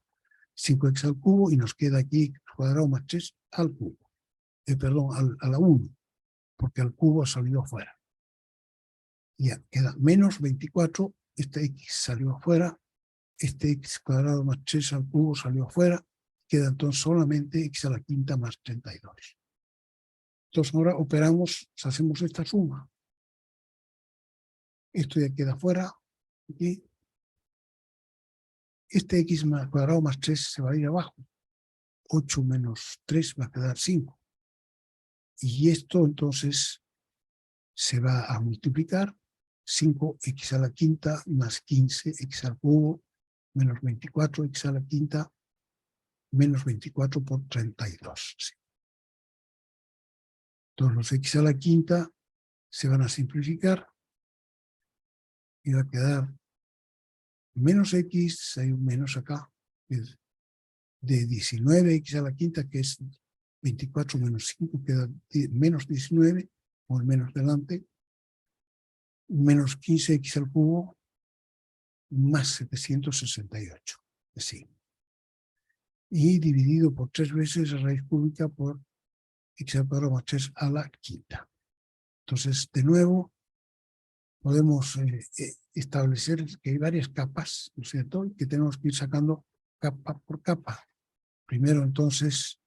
5x³ y nos queda aquí x² más 3 al cubo. Perdón, a la 1, porque al cubo ha salido afuera. Ya, queda menos 24, este x salió afuera, este x² más 3 al cubo salió afuera, queda entonces solamente x⁵ más 32. Entonces ahora operamos, hacemos esta suma. Esto ya queda fuera, Aquí, este x cuadrado más 3 se va a ir abajo. 8 menos 3 va a quedar 5. Y esto entonces se va a multiplicar. 5x a la quinta más 15x al cubo menos 24x a la quinta menos 24 por 32. ¿Sí? Todos los x a la quinta se van a simplificar y va a quedar menos x, hay un menos acá, es de 19x a la quinta, que es 24 menos 5, queda menos 19, o el menos delante, menos 15x al cubo, más 768. Así. Y dividido por 3 veces la raíz cúbica por x al cuadrado más 3 a la quinta. Entonces, de nuevo, podemos establecer que hay varias capas, ¿no es cierto? Y que tenemos que ir sacando capa por capa. Primero, entonces,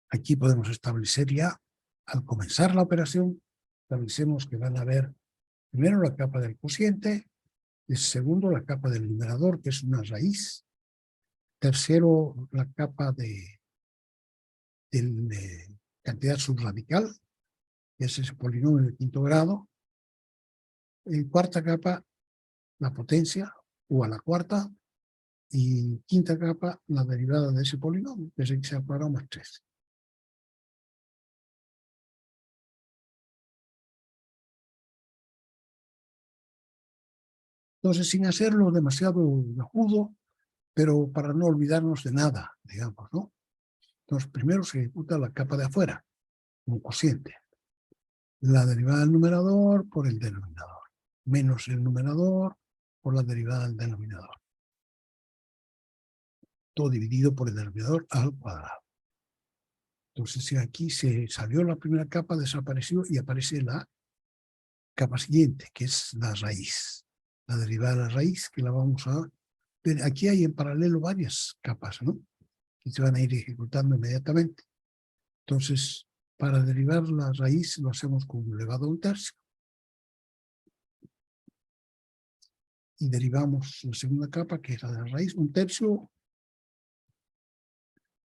aquí podemos establecer ya, al comenzar la operación, establecemos que van a haber primero la capa del cociente, segundo la capa del numerador, que es una raíz, tercero la capa de cantidad subradical, que es ese polinomio de quinto grado, cuarta capa, la potencia, u a la cuarta, y quinta capa, la derivada de ese polinomio, que es x al cuadrado más 3. Entonces, sin hacerlo demasiado agudo, pero para no olvidarnos de nada, digamos, ¿no? Entonces, primero se ejecuta la capa de afuera, un cociente. La derivada del numerador por el denominador, menos el numerador por la derivada del denominador. Todo dividido por el denominador al cuadrado. Entonces, si aquí se salió la primera capa, desapareció y aparece la capa siguiente, que es la raíz. La derivada de la raíz, que la vamos a ver. Aquí hay en paralelo varias capas, ¿no? Que se van a ir ejecutando inmediatamente. Entonces, para derivar la raíz lo hacemos con elevado a un tercio. Y derivamos la segunda capa, que es la de la raíz, un tercio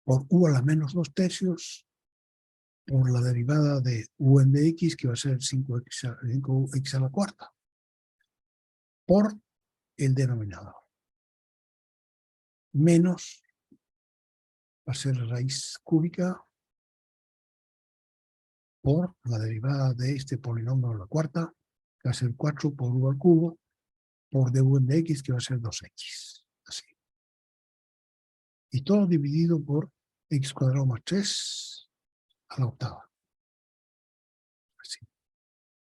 por u a la menos 2 tercios por la derivada de u en de x, que va a ser 5x a la cuarta, por el denominador. Menos va a ser la raíz cúbica por la derivada de este polinomio a la cuarta, que va a ser 4 por u al cubo, por du en de x, que va a ser 2x. Así. Y todo dividido por x cuadrado más 3 a la octava. Así.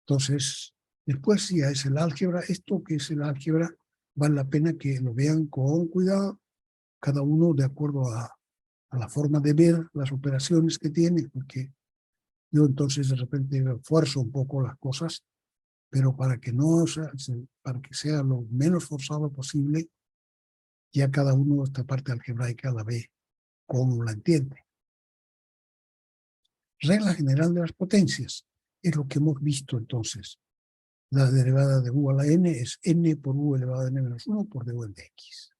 Entonces, después ya es el álgebra. Esto que es el álgebra, vale la pena que lo vean con cuidado, cada uno de acuerdo a la forma de ver las operaciones que tiene, porque yo entonces de repente fuerzo un poco las cosas, pero para que no para que sea lo menos forzado posible, ya cada uno esta parte algebraica la ve como la entiende. Regla general de las potencias es lo que hemos visto entonces. La derivada de u a la n es n por u elevado a n menos 1 por du en de x.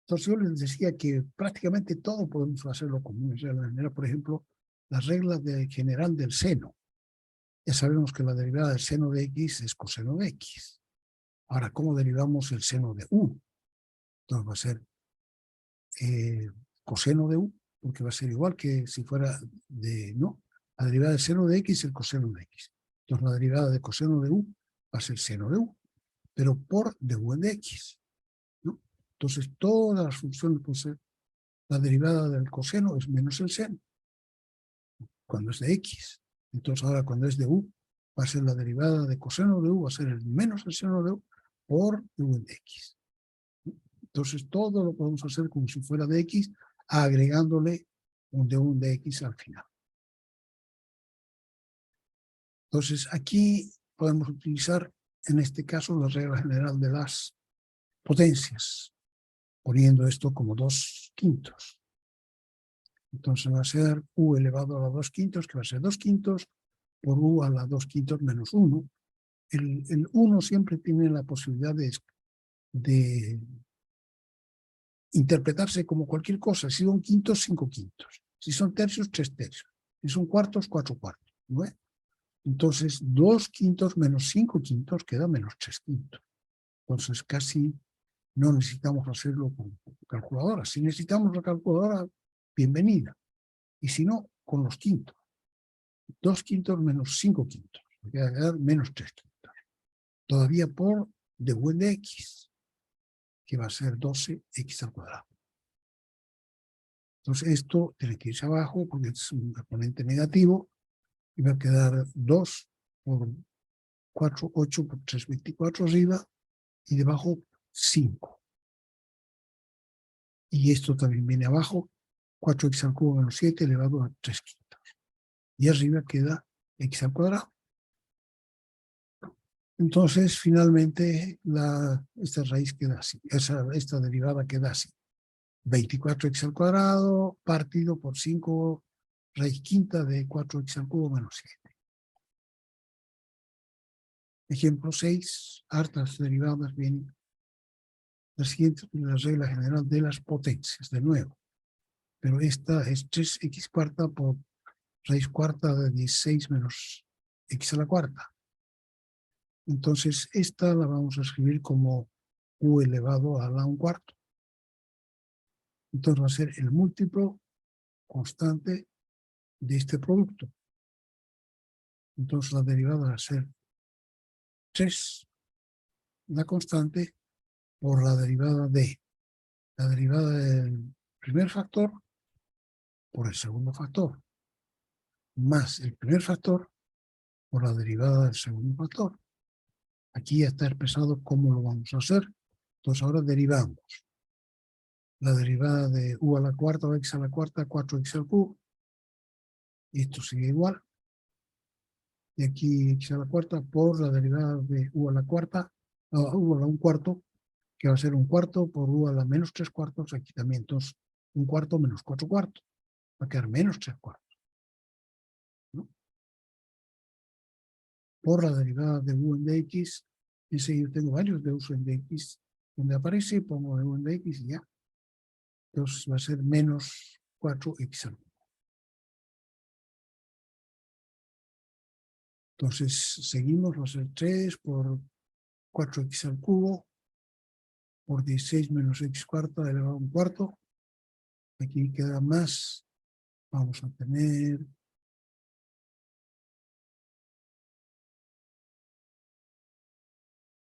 Entonces yo les decía que prácticamente todo podemos hacerlo como una regla general. Por ejemplo, las reglas general del seno. Ya sabemos que la derivada del seno de x es coseno de x. Ahora, ¿cómo derivamos el seno de u? Entonces va a ser coseno de u, porque va a ser igual que si fuera de, no, la derivada del seno de x es el coseno de x. Entonces la derivada de coseno de u va a ser seno de u, pero por du en de x, ¿no? Entonces todas las funciones, pues, la derivada del coseno es menos el seno, cuando es de x. Entonces ahora cuando es de u, va a ser la derivada de coseno de u, va a ser el menos el seno de u por du en de x. Entonces todo lo podemos hacer como si fuera de x, agregándole un du de x al final. Entonces aquí podemos utilizar en este caso la regla general de las potencias, poniendo esto como 2/5. Entonces va a ser u elevado a la 2/5, que va a ser 2/5 por u a la 2/5 menos 1, el 1 siempre tiene la posibilidad de interpretarse como cualquier cosa. Si son quintos, 5 quintos. Si son tercios, 3 tercios. Si son cuartos, 4 cuartos. ¿No es? Entonces, 2 quintos menos 5 quintos queda menos 3 quintos. Entonces, casi no necesitamos hacerlo con calculadora. Si necesitamos la calculadora, bienvenida. Y si no, con los quintos. 2 quintos menos 5 quintos. Va a quedar menos 3 quintos. Todavía por d de x, que va a ser 12x al cuadrado. Entonces esto tiene que irse abajo porque es un exponente negativo y va a quedar 2 por 4, 8 por 3, 24 arriba y debajo 5. Y esto también viene abajo, 4x al cubo menos 7 elevado a 3 quintos. Y arriba queda x al cuadrado. Entonces, finalmente, esta raíz queda así, esta derivada queda así. 24x al cuadrado partido por 5 raíz quinta de 4x al cubo menos 7. Ejemplo 6, hartas derivadas vienen las siguientes, la regla general de las potencias, de nuevo. Pero esta es 3x cuarta por raíz cuarta de 16 menos x a la cuarta. Entonces, esta la vamos a escribir como u elevado a la 1/4. Entonces va a ser el múltiplo constante de este producto. Entonces la derivada va a ser 3, la constante, por la derivada del primer factor por el segundo factor, más el primer factor por la derivada del segundo factor. Aquí ya está expresado cómo lo vamos a hacer. Entonces ahora derivamos la derivada de u a la cuarta o x a la cuarta, 4x al cubo. Y esto sigue igual. Y aquí x a la cuarta por la derivada de u a la cuarta, u a la 1/4, que va a ser 1/4 por u a la menos 3/4. Aquí también, entonces, 1/4 menos 4/4. Va a quedar menos 3/4. ¿No? Por la derivada de u en dx, ese yo tengo varios de u en dx, donde aparece, pongo u en dx y ya. Entonces va a ser menos 4x al cubo. Entonces seguimos, va a ser 3 por 4x al cubo por 16 menos x cuarta elevado a 1/4. Aquí queda más. Vamos a tener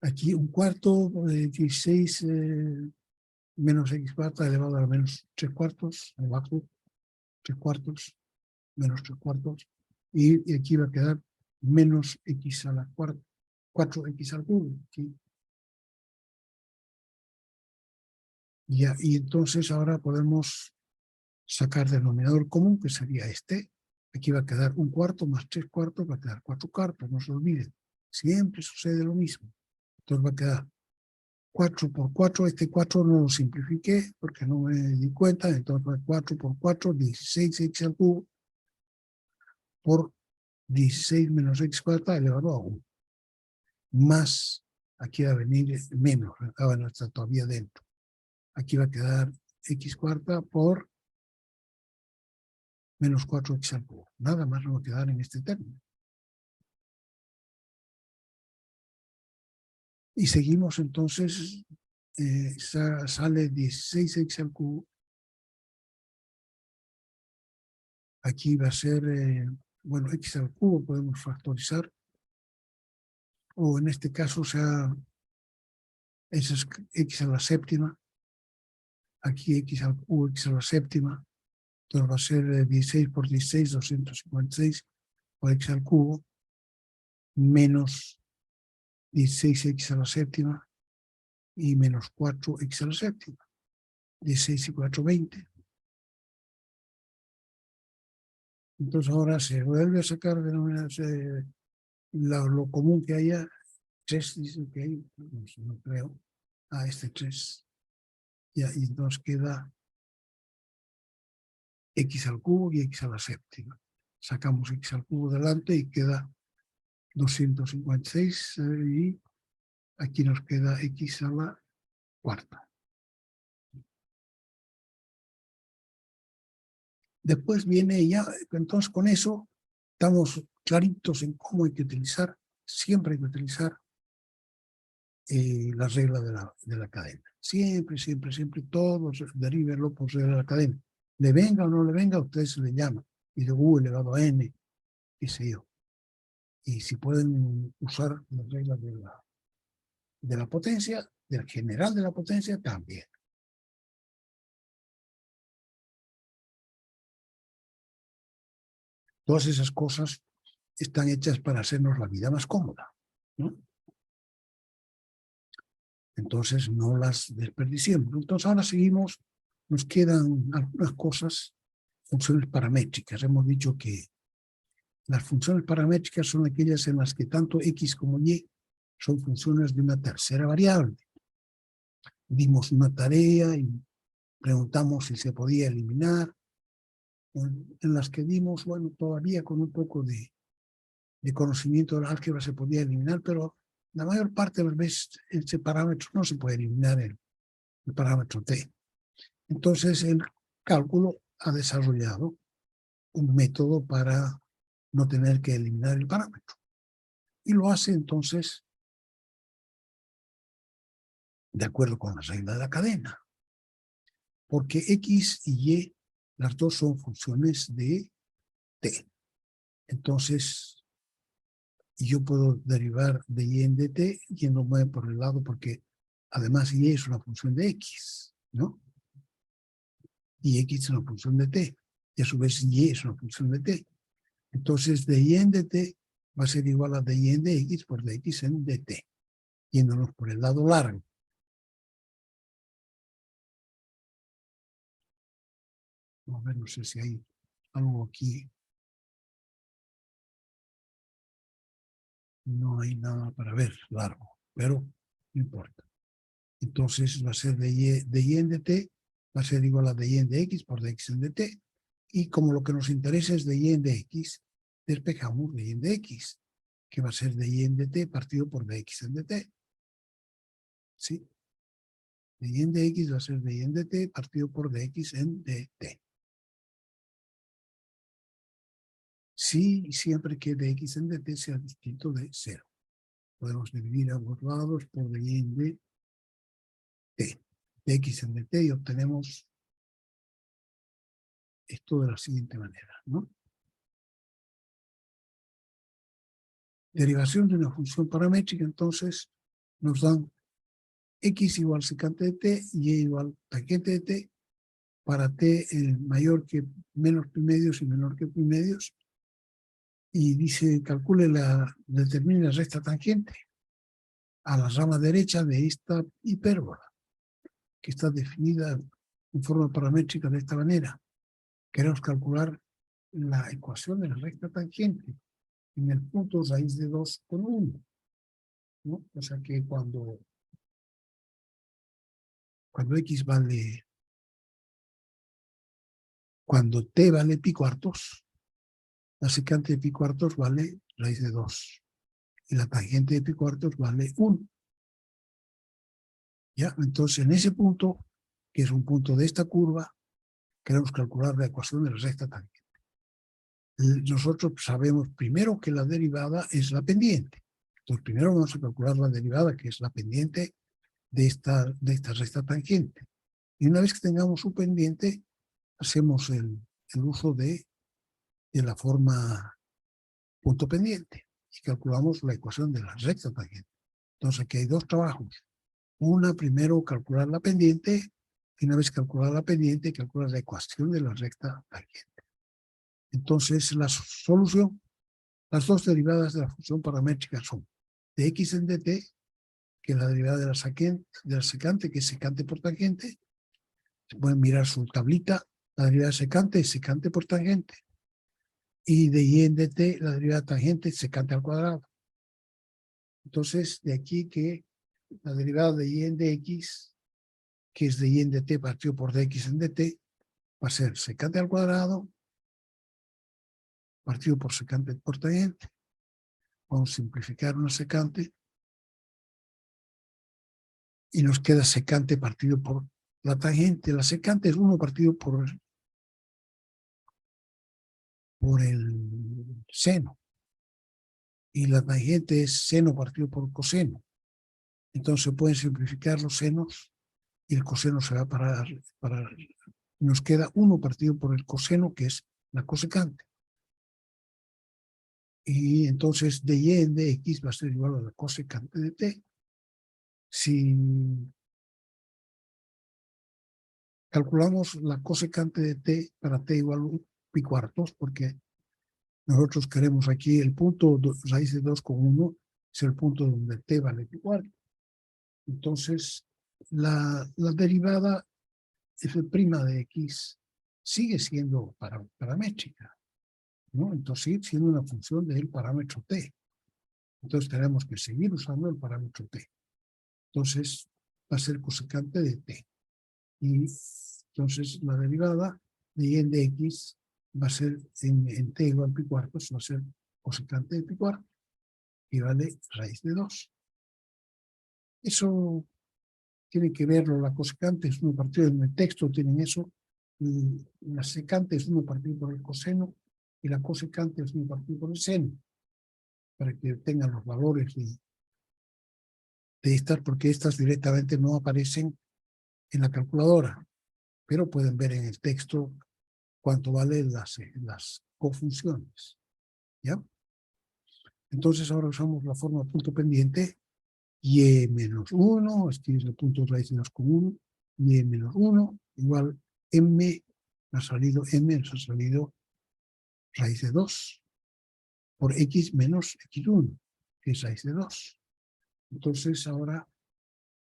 aquí 1/4 de 16 menos x cuarta elevado a menos 3/4, abajo 3/4, menos 3/4, y aquí va a quedar menos x a la cuarta, 4x al cubo. ¿Sí? Y entonces ahora podemos sacar denominador común, que sería este. Aquí va a quedar 1/4 más 3/4, va a quedar 4/4, no se olviden. Siempre sucede lo mismo. Entonces va a quedar 4 por 4, este 4 no lo simplifiqué porque no me di cuenta, entonces 4 por 4, 16x al cubo por 16 menos x cuarta elevado a 1. Más, aquí va a venir menos, no está todavía dentro. Aquí va a quedar x cuarta por menos 4x al cubo. Nada más no va a quedar en este término. Y seguimos entonces, sale 16x al cubo. Aquí va a ser, bueno, x al cubo podemos factorizar. O en este caso, sea, esa es x a la séptima. Aquí x al cubo, x a la séptima. Entonces va a ser 16 por 16, 256 por x al cubo, menos 16x a la séptima y menos 4x a la séptima. 16 y 4, 20. Entonces ahora se vuelve a sacar lo común que haya. 3 dice que hay, no creo. Este 3. Ya, y entonces queda x al cubo y x a la séptima. Sacamos x al cubo delante y queda 256 y aquí nos queda x a la cuarta. Después viene ya, entonces con eso estamos claritos en cómo hay que utilizar, siempre hay que utilizar la regla de la cadena. Siempre, siempre, siempre, todos derivenlo por regla de la cadena. Le venga o no le venga, usted se le llama. Y de U elevado a N, qué sé yo. Y si pueden usar la regla de la potencia, del general de la potencia, también. Todas esas cosas están hechas para hacernos la vida más cómoda, ¿no? Entonces no las desperdiciemos. Entonces ahora seguimos, nos quedan algunas cosas, funciones paramétricas. Hemos dicho que las funciones paramétricas son aquellas en las que tanto x como y son funciones de una tercera variable. Dimos una tarea y preguntamos si se podía eliminar, en las que dimos, bueno, todavía con un poco de conocimiento de la álgebra se podía eliminar, pero la mayor parte de las veces ese parámetro no se puede eliminar, el parámetro t. Entonces el cálculo ha desarrollado un método para no tener que eliminar el parámetro. Y lo hace entonces de acuerdo con la regla de la cadena. Porque x y y, las dos son funciones de t. Entonces, yo puedo derivar de y en dt yéndome por el lado porque además y es una función de x, ¿no? Y x es una función de t. Y a su vez y es una función de t. Entonces, de y en dt va a ser igual a de y en dx por dx en dt, yéndonos por el lado largo. A ver, no sé si hay algo aquí. No hay nada para ver largo, pero no importa. Entonces va a ser de y en dt, va a ser igual a de y en dx por dx en dt. Y como lo que nos interesa es de y en dx, despejamos de y en dx, que va a ser de y en dt partido por dx en dt. ¿Sí? De y en dx va a ser de y en dt partido por dx en dt. Sí, siempre que dx en dt sea distinto de 0. Podemos dividir a ambos lados por de y en dt, dx en dt, y obtenemos esto de la siguiente manera, ¿no? Derivación de una función paramétrica, entonces, nos dan x igual secante de t y igual tangente de t para t mayor que menos pi medios y menor que pi medios. Y dice, determine la recta tangente a la rama derecha de esta hipérbola, que está definida en forma paramétrica de esta manera. Queremos calcular la ecuación de la recta tangente en el punto raíz de 2 con 1. ¿No? O sea que cuando x vale, cuando t vale pi cuartos, la secante de pi cuartos vale raíz de 2. Y la tangente de pi cuartos vale 1. ¿Ya? Entonces, en ese punto, que es un punto de esta curva, queremos calcular la ecuación de la recta tangente. Nosotros sabemos primero que la derivada es la pendiente. Entonces, primero vamos a calcular la derivada, que es la pendiente de esta recta tangente. Y una vez que tengamos su pendiente, hacemos el uso de la forma punto pendiente y calculamos la ecuación de la recta tangente. Entonces aquí hay dos trabajos. Una, primero calcular la pendiente, y una vez calculada la pendiente, calcular la ecuación de la recta tangente. Entonces la solución, las dos derivadas de la función paramétrica son de x en dt, que es la derivada de la secante, que es secante por tangente. Se pueden mirar su tablita, la derivada de secante es secante por tangente. Y de y en dt, la derivada tangente, secante al cuadrado. Entonces, de aquí que la derivada de y en dx, que es de y en dt partido por dx en dt, va a ser secante al cuadrado partido por secante por tangente. Vamos a simplificar una secante. Y nos queda secante partido por la tangente. La secante es 1 partido por el seno. Y la tangente es seno partido por coseno. Entonces se pueden simplificar los senos y el coseno se va para nos queda 1 partido por el coseno, que es la cosecante. Y entonces dy en dx va a ser igual a la cosecante de t. Si calculamos la cosecante de t para t igual a pi cuartos, porque nosotros queremos aquí el punto raíz de 2,1 es el punto donde t vale pi cuartos. Entonces, la derivada f' de x sigue siendo paramétrica, ¿no? Entonces sigue siendo una función del parámetro t. Entonces tenemos que seguir usando el parámetro t. Entonces va a ser cosecante de t. Y entonces la derivada de y en de x va a ser en t igual a pi cuartos, va a ser cosecante de pi cuartos, y vale raíz de 2. Eso tiene que verlo, la cosecante es 1 partido, en el texto tienen eso, y la secante es 1 partido por el coseno, y la cosecante es 1 partido por el seno, para que tengan los valores de estas, porque estas directamente no aparecen en la calculadora, pero pueden ver en el texto cuánto valen las cofunciones. ¿Ya? Entonces ahora usamos la forma punto pendiente, y menos 1, este es el punto raíz de 2,1, y menos 1 igual m, nos ha salido raíz de 2 por x menos x1, que es raíz de 2. Entonces ahora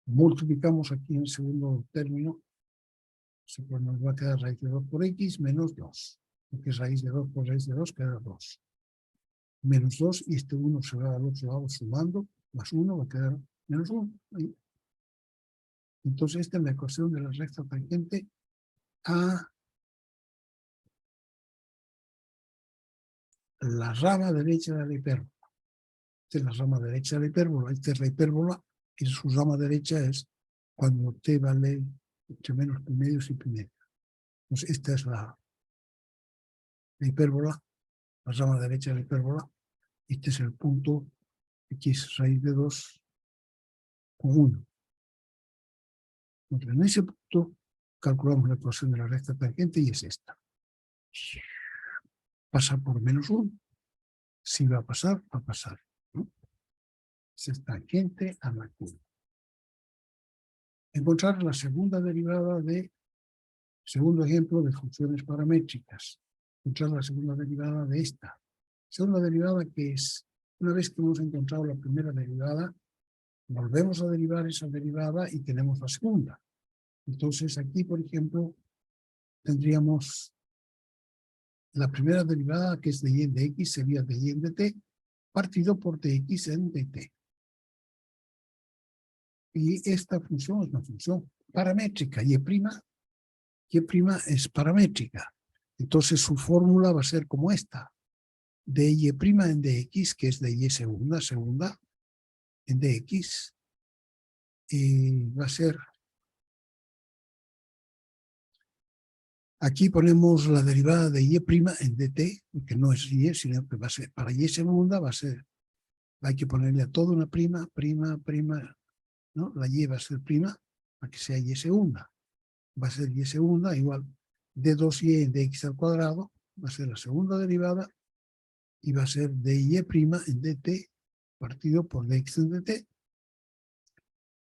multiplicamos aquí en el segundo término, pues nos va a quedar raíz de 2 por x menos 2, porque es raíz de 2 por raíz de 2 queda 2. Menos 2, y este 1 se va al otro lado sumando, más 1 va a quedar menos 1. Ahí. Entonces esta es la ecuación de la recta tangente a la rama derecha de la hipérbola. Esta es la rama derecha de la hipérbola, esta es la hipérbola, y su rama derecha es cuando t vale entre menos pi medios y pi medio. Entonces esta es la hipérbola, la rama derecha de la hipérbola, este es el punto x raíz de 2 con 1. Entonces, en ese punto calculamos la ecuación de la recta tangente y es esta. Pasa por menos 1. Si va a pasar, va a pasar, ¿no? Es tangente a la curva. Encontrar la segunda derivada de, segundo ejemplo de funciones paramétricas. Encontrar la segunda derivada de esta. Segunda derivada que es, una vez que hemos encontrado la primera derivada, volvemos a derivar esa derivada y tenemos la segunda. Entonces aquí, por ejemplo, tendríamos la primera derivada, que es de y en de x, sería de y en de t, partido por dx en dt. Y esta función es una función paramétrica, y' es paramétrica. Entonces su fórmula va a ser como esta. De y' en dx, que es de y segunda en dx, y va a ser, aquí ponemos la derivada de y' en dt, que no es y, sino que va a ser, para y segunda va a ser, hay que ponerle a todo una prima, ¿no? La y va a ser prima, para que sea y segunda. Va a ser y segunda igual de 2y en dx al cuadrado, va a ser la segunda derivada, y va a ser de y' en dt partido por dx en dt.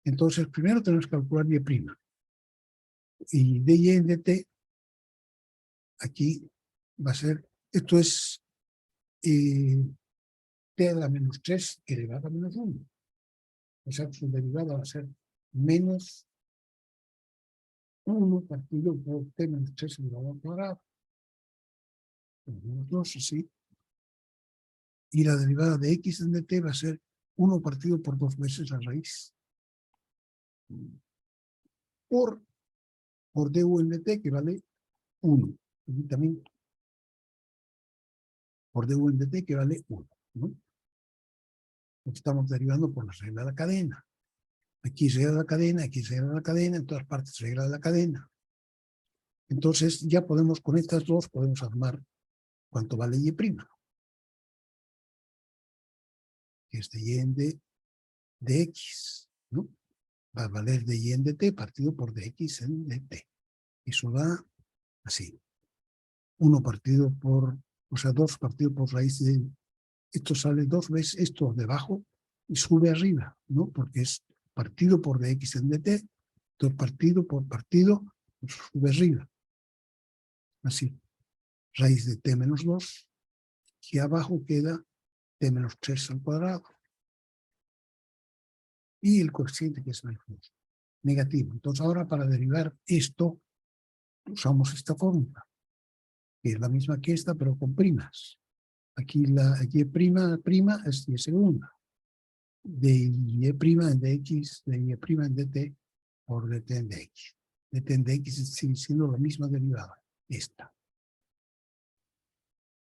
Entonces, primero tenemos que calcular y'. Y de y en dt, aquí va a ser, esto es t a la menos 3 elevado a menos 1. O sea, su derivada va a ser menos 1 partido por t menos 3 elevado al cuadrado. Menos 2, así. Y la derivada de x en dt va a ser 1 partido por 2 veces la raíz. Por du en dt, que vale 1. Y también por du en dt, que vale 1. ¿No? Estamos derivando por la regla de la cadena. Aquí regla de la cadena, aquí regla de la cadena, en todas partes regla de la cadena. Entonces ya podemos, con estas dos, podemos armar cuánto vale y', que es de y en de x, ¿no? Va a valer de y en de t partido por dx en dt. Eso da así. 1 partido por, o sea, 2 partido por raíz de, esto sale 2 veces, esto debajo y sube arriba, ¿no? Porque es partido por dx en dt, 2 partido por partido, sube arriba. Así. Raíz de t menos 2, y abajo queda t menos 3 al cuadrado. Y el coeficiente que es menos negativo. Entonces ahora para derivar esto, usamos esta fórmula, que es la misma que esta, pero con primas. Aquí la y' es y segunda. De y' en dx, de y' en dt, por dt en dx. Dt en dx sigue siendo la misma derivada, esta.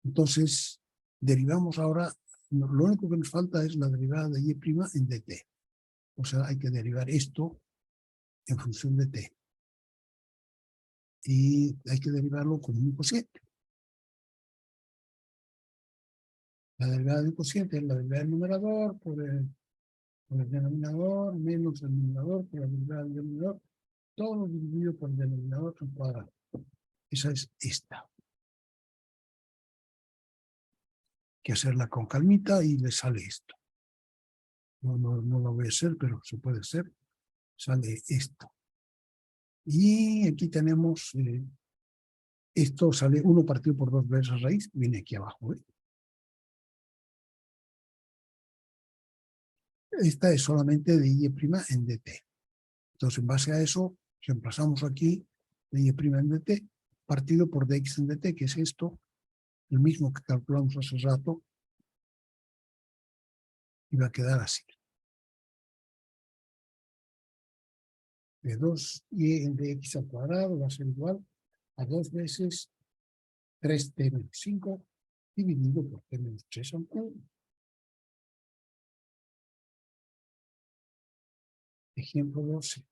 Entonces, derivamos ahora, lo único que nos falta es la derivada de y' en dt. O sea, hay que derivar esto en función de t. Y hay que derivarlo con un cociente. La derivada del cociente es la derivada del numerador por el denominador menos el numerador por la derivada del denominador, todo dividido por el denominador al cuadrado. Esa es esta. Hay que hacerla con calmita y le sale esto. No lo voy a hacer, pero se puede hacer. Sale esto. Y aquí tenemos, esto sale 1 partido por 2 veces raíz, viene aquí abajo. Esta es solamente de y' en dt. Entonces, en base a eso, reemplazamos aquí de y' en dt, partido por dx en dt, que es esto, el mismo que calculamos hace rato, y va a quedar así. De 2y en dx al cuadrado va a ser igual a 2 veces 3t menos 5 dividido por t menos 3 al cubo. Ejemplo 12.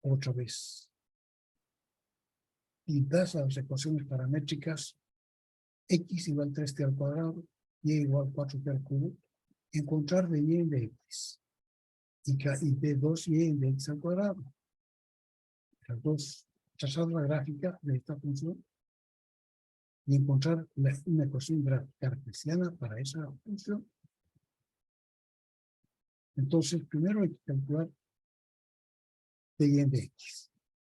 Otra vez. Pintas las ecuaciones paramétricas x igual a 3t al cuadrado, y igual a 4t al cubo, encontrar de y en dx y de 2y en dx al cuadrado. Las dos, trazar la gráfica de esta función y encontrar una ecuación cartesiana para esa función. Entonces, primero hay que calcular de y en dx.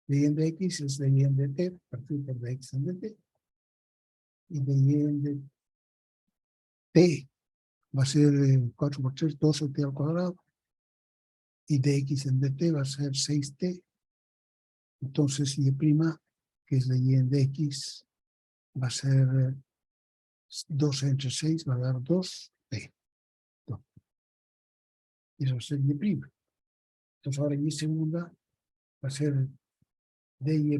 De y en dx es de y en dt, partido por dx en dt. Y de y en dt va a ser 4 por 3, 12t al cuadrado. Y dx en dt va a ser 6t. Entonces, y', que es de y en dx, va a ser 2 entre 6, va a dar 2t. Eso va a ser y'. Entonces, ahora y segunda va a ser de y'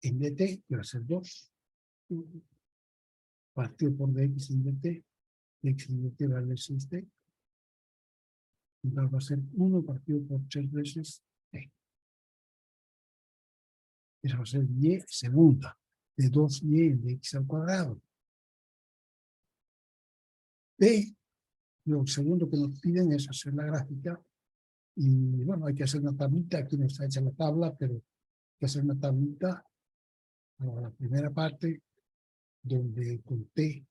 en dt, que va a ser 2. Partido por dx en dt, dx en dt vale 6t. Entonces va a ser 1 partido por 3 veces t. Eso va a ser y segunda, de 2y en dx al cuadrado. P, lo segundo que nos piden es hacer la gráfica. Y bueno, hay que hacer una tablita, aquí no está hecha la tabla, pero hay que hacer una tablita a la primera parte, donde con t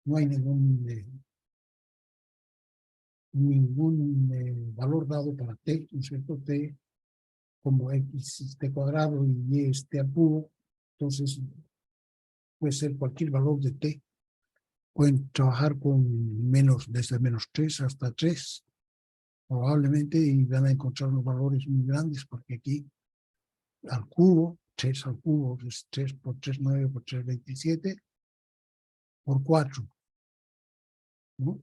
no hay ningún valor dado para t, ¿no es cierto? T como x es t cuadrado y y es t al cubo, entonces puede ser cualquier valor de t. Pueden trabajar con desde menos 3 hasta 3, probablemente, y van a encontrar unos valores muy grandes, porque aquí al cubo, 3 al cubo, es 3 por 3, 9 por 3, 27, por 4, ¿no?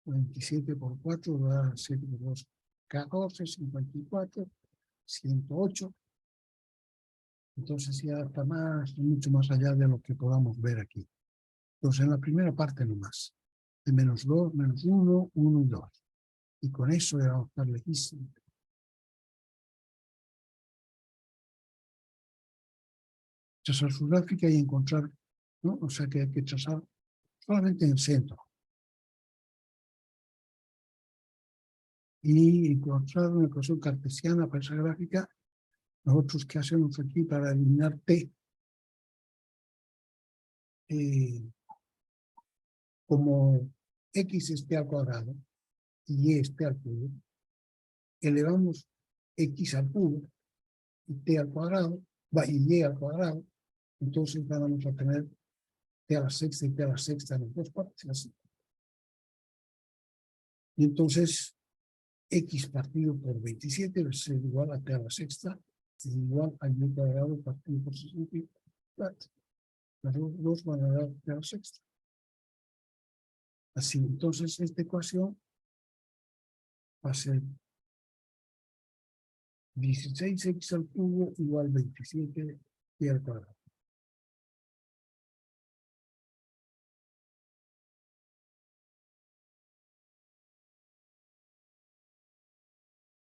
27 por 4 da 7 por 2, 14, 54, 108. Entonces ya está mucho más allá de lo que podamos ver aquí. Entonces en la primera parte nomás, de menos 2, menos 1, 1 y 2. Y con eso ya vamos a estar lejísimos. Trazar su gráfica y encontrar, ¿no? O sea que hay que trazar solamente en el centro. Y encontrar una ecuación cartesiana para esa gráfica. Nosotros, ¿qué hacemos aquí para eliminar t? Como x es t al cuadrado y y es t al cubo, elevamos x al cubo y t al cuadrado, y y al cuadrado, entonces vamos a tener t a la sexta y t a la sexta en las dos partes, así. Y entonces x partido por 27 va a ser igual a t a la sexta, es igual a y cuadrado partido por 64. Las dos van a dar t a la sexta. Así, entonces esta ecuación va a ser 16x al cubo igual 27 t al cuadrado.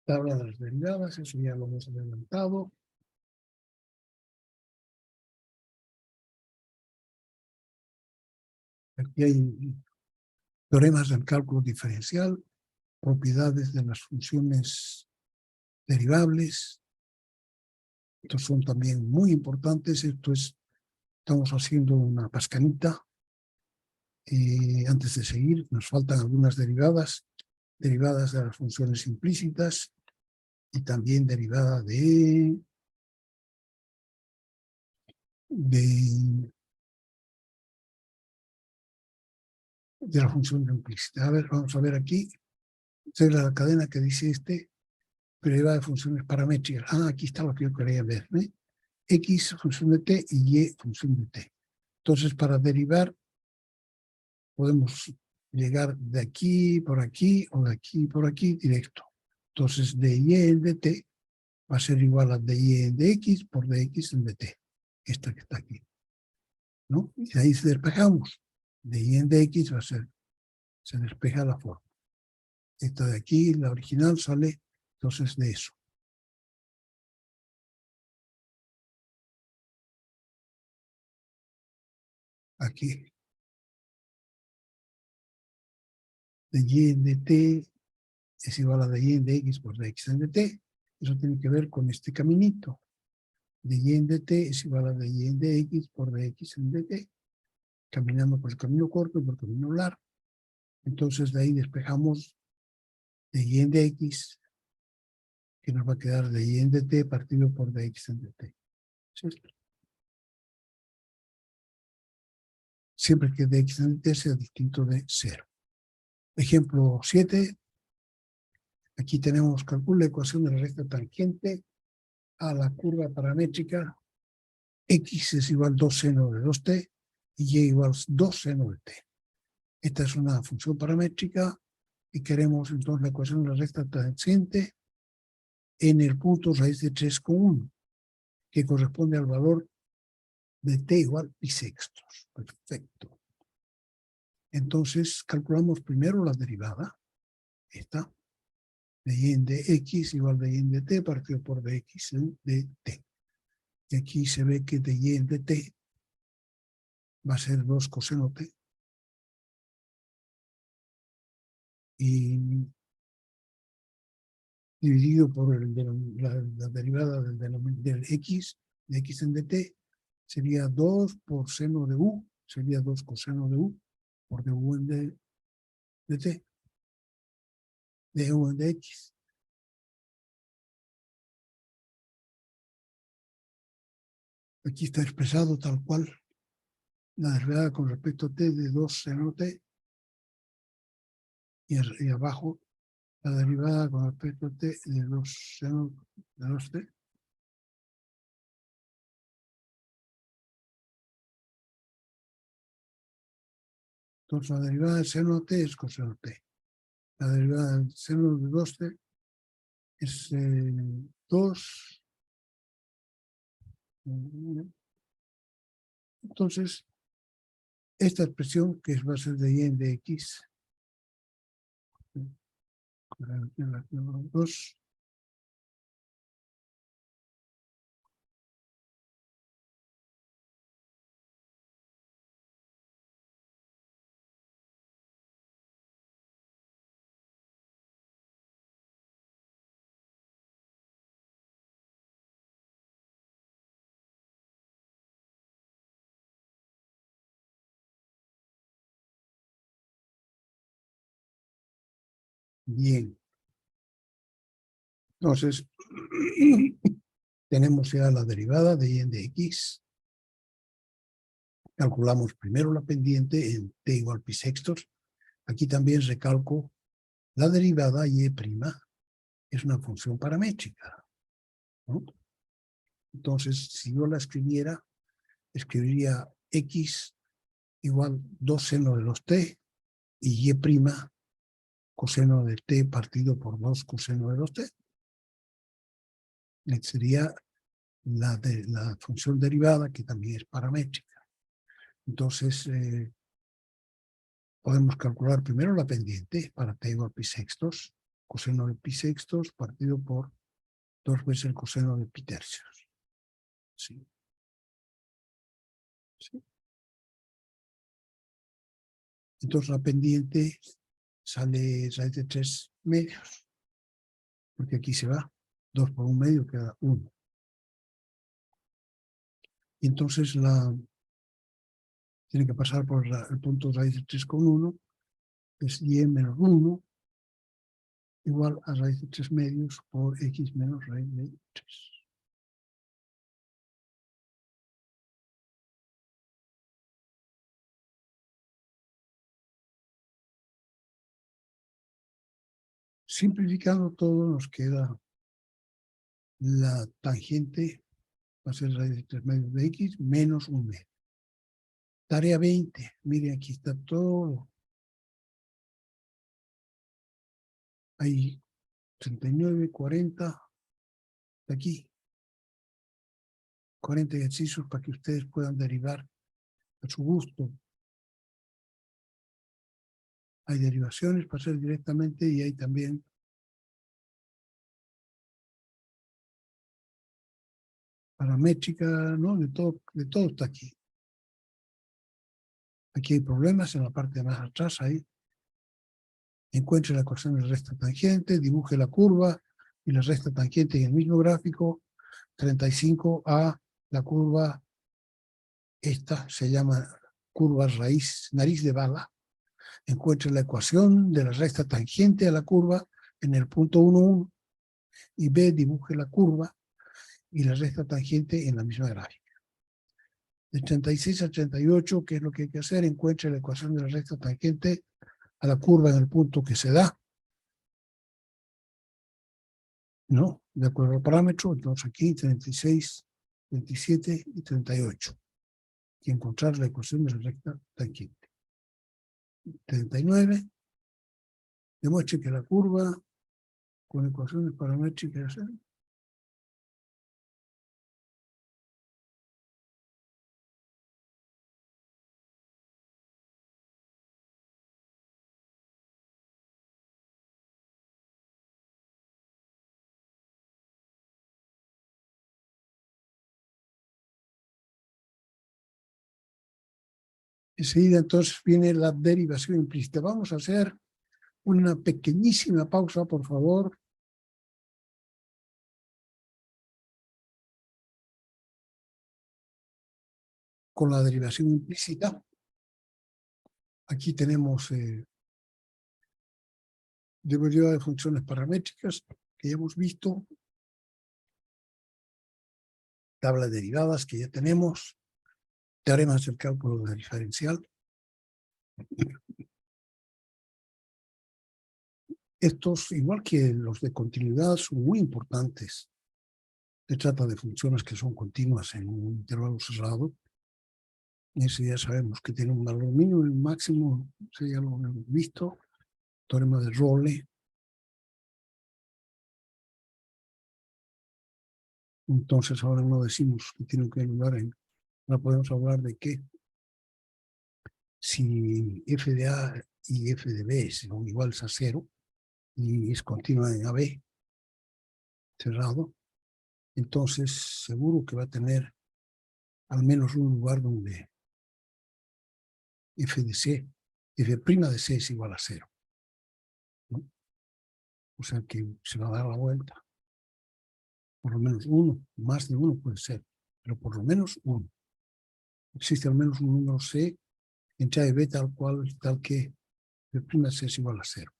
Tabla de las derivadas, eso ya lo hemos adelantado. Aquí hay teoremas del cálculo diferencial, propiedades de las funciones derivables. Estos son también muy importantes. Estamos haciendo una pascanita. Antes de seguir, nos faltan algunas derivadas de las funciones implícitas y también derivada de la función implícita. A ver, vamos a ver aquí. Esta es la cadena que dice derivada de funciones paramétricas. Aquí está lo que yo quería ver. X función de t y y función de t. Entonces, para derivar, podemos llegar de aquí por aquí o de aquí por aquí directo. Entonces, dy en dt va a ser igual a dy en dx por dx en dt. Esta que está aquí. ¿No? Y ahí se despejamos. Dy en dx va a ser, se despeja la forma. Esta de aquí, la original, sale entonces de eso. Aquí. De y en dt es igual a y en dx por dx en dt. Eso tiene que ver con este caminito. De y en dt es igual a y en dx por dx en dt. Caminando por el camino corto y por el camino largo. Entonces de ahí despejamos de y en dx, que nos va a quedar de y en dt partido por dx en dt. ¿Sí? Siempre que dx en dt sea distinto de 0. Ejemplo 7. Aquí tenemos, calcula la ecuación de la recta tangente a la curva paramétrica. X es igual a 2 seno de 2t y y igual a 2 seno de t. Esta es una función paramétrica y queremos entonces la ecuación de la recta tangente en el punto raíz de 3,1, que corresponde al valor de t igual pi sextos. Perfecto. Entonces calculamos primero la derivada. Esta. De y en de x igual de y en de t partido por dx en de t. Y aquí se ve que de y en de t va a ser 2 coseno t. Y dividido por la derivada del x, de x en dt, sería 2 por seno de u, sería 2 coseno de u, por de u en dt, de u en dx. Aquí está expresado tal cual la derivada con respecto a t de 2 seno t, y abajo la derivada con respecto a t de 2 seno de 2t. Entonces la derivada del seno de t es coseno t. La derivada del seno de 2t es 2. Entonces, esta expresión que va a ser de y en de x, 2, bien. Entonces, tenemos ya la derivada de y en de x. Calculamos primero la pendiente en t igual pi sextos. Aquí también recalco la derivada y' es una función paramétrica, ¿no? Entonces, si yo la escribiera, escribiría x igual 2 seno de los t y y' coseno de t partido por 2 coseno de los t. Sería la función derivada, que también es paramétrica. Entonces, podemos calcular primero la pendiente para t igual pi sextos, coseno de pi sextos partido por 2 veces el coseno de pi tercios. ¿Sí? ¿Sí? Entonces la pendiente sale raíz de 3 medios, porque aquí se va 2 por 1 medio, queda 1. Y entonces tiene que pasar por el punto raíz de 3 con 1, es y menos 1, igual a raíz de 3 medios por x menos raíz de 3. Simplificando todo, nos queda la tangente, va a ser raíz de 3 medios de x menos 1 medio. Tarea 20, miren, aquí está todo. Hay 39, 40, aquí. 40 ejercicios para que ustedes puedan derivar a su gusto. Hay derivaciones para hacer directamente y hay también paramétrica, ¿no? De todo está aquí. Aquí hay problemas en la parte de más atrás, ahí. Encuentre la ecuación de la recta tangente, dibuje la curva y la recta tangente en el mismo gráfico. 35A, la curva, esta se llama curva raíz, nariz de bala. Encuentre la ecuación de la recta tangente a la curva en el punto 1, 1. Y B, dibuje la curva y la recta tangente en la misma gráfica. De 36 a 38, ¿qué es lo que hay que hacer? Encuentre la ecuación de la recta tangente a la curva en el punto que se da, ¿no? De acuerdo al parámetro, entonces aquí 36, 27 y 38. Y encontrar la ecuación de la recta tangente. 39, demuestre que la curva con ecuaciones paramétricas enseguida entonces viene la derivación implícita. Vamos a hacer una pequeñísima pausa, por favor. Con la derivación implícita. Aquí tenemos derivativa de funciones paramétricas que ya hemos visto. Tabla de derivadas que ya tenemos. Teoremas del cálculo del diferencial. Estos, igual que los de continuidad, son muy importantes. Se trata de funciones que son continuas en un intervalo cerrado. Y ese ya sabemos que tiene un valor mínimo y un máximo, ese ya lo hemos visto. Teorema de Role. Entonces ahora no decimos que tienen que lugar en... Ahora podemos hablar de que si f de A y f de B son iguales a 0 y es continua en AB cerrado, entonces seguro que va a tener al menos un lugar donde f de C, f' de C es igual a 0, ¿no? O sea que se va a dar la vuelta. Por lo menos uno, más de uno puede ser, pero por lo menos uno. Existe al menos un número C entre A y B tal que f' C es igual a 0.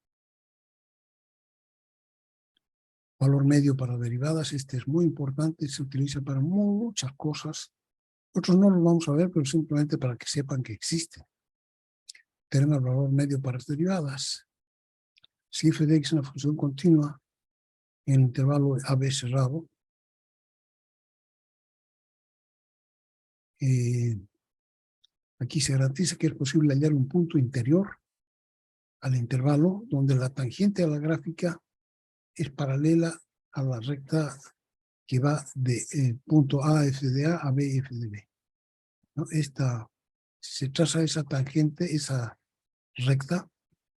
Valor medio para derivadas, este es muy importante, se utiliza para muchas cosas. Otros no los vamos a ver, pero simplemente para que sepan que existen. Tenemos el valor medio para las derivadas. Si f de x es una función continua en el intervalo AB cerrado, aquí se garantiza que es posible hallar un punto interior al intervalo donde la tangente a la gráfica es paralela a la recta que va de punto A, f de A, a B, f de B, ¿no? Si se traza esa tangente, esa recta,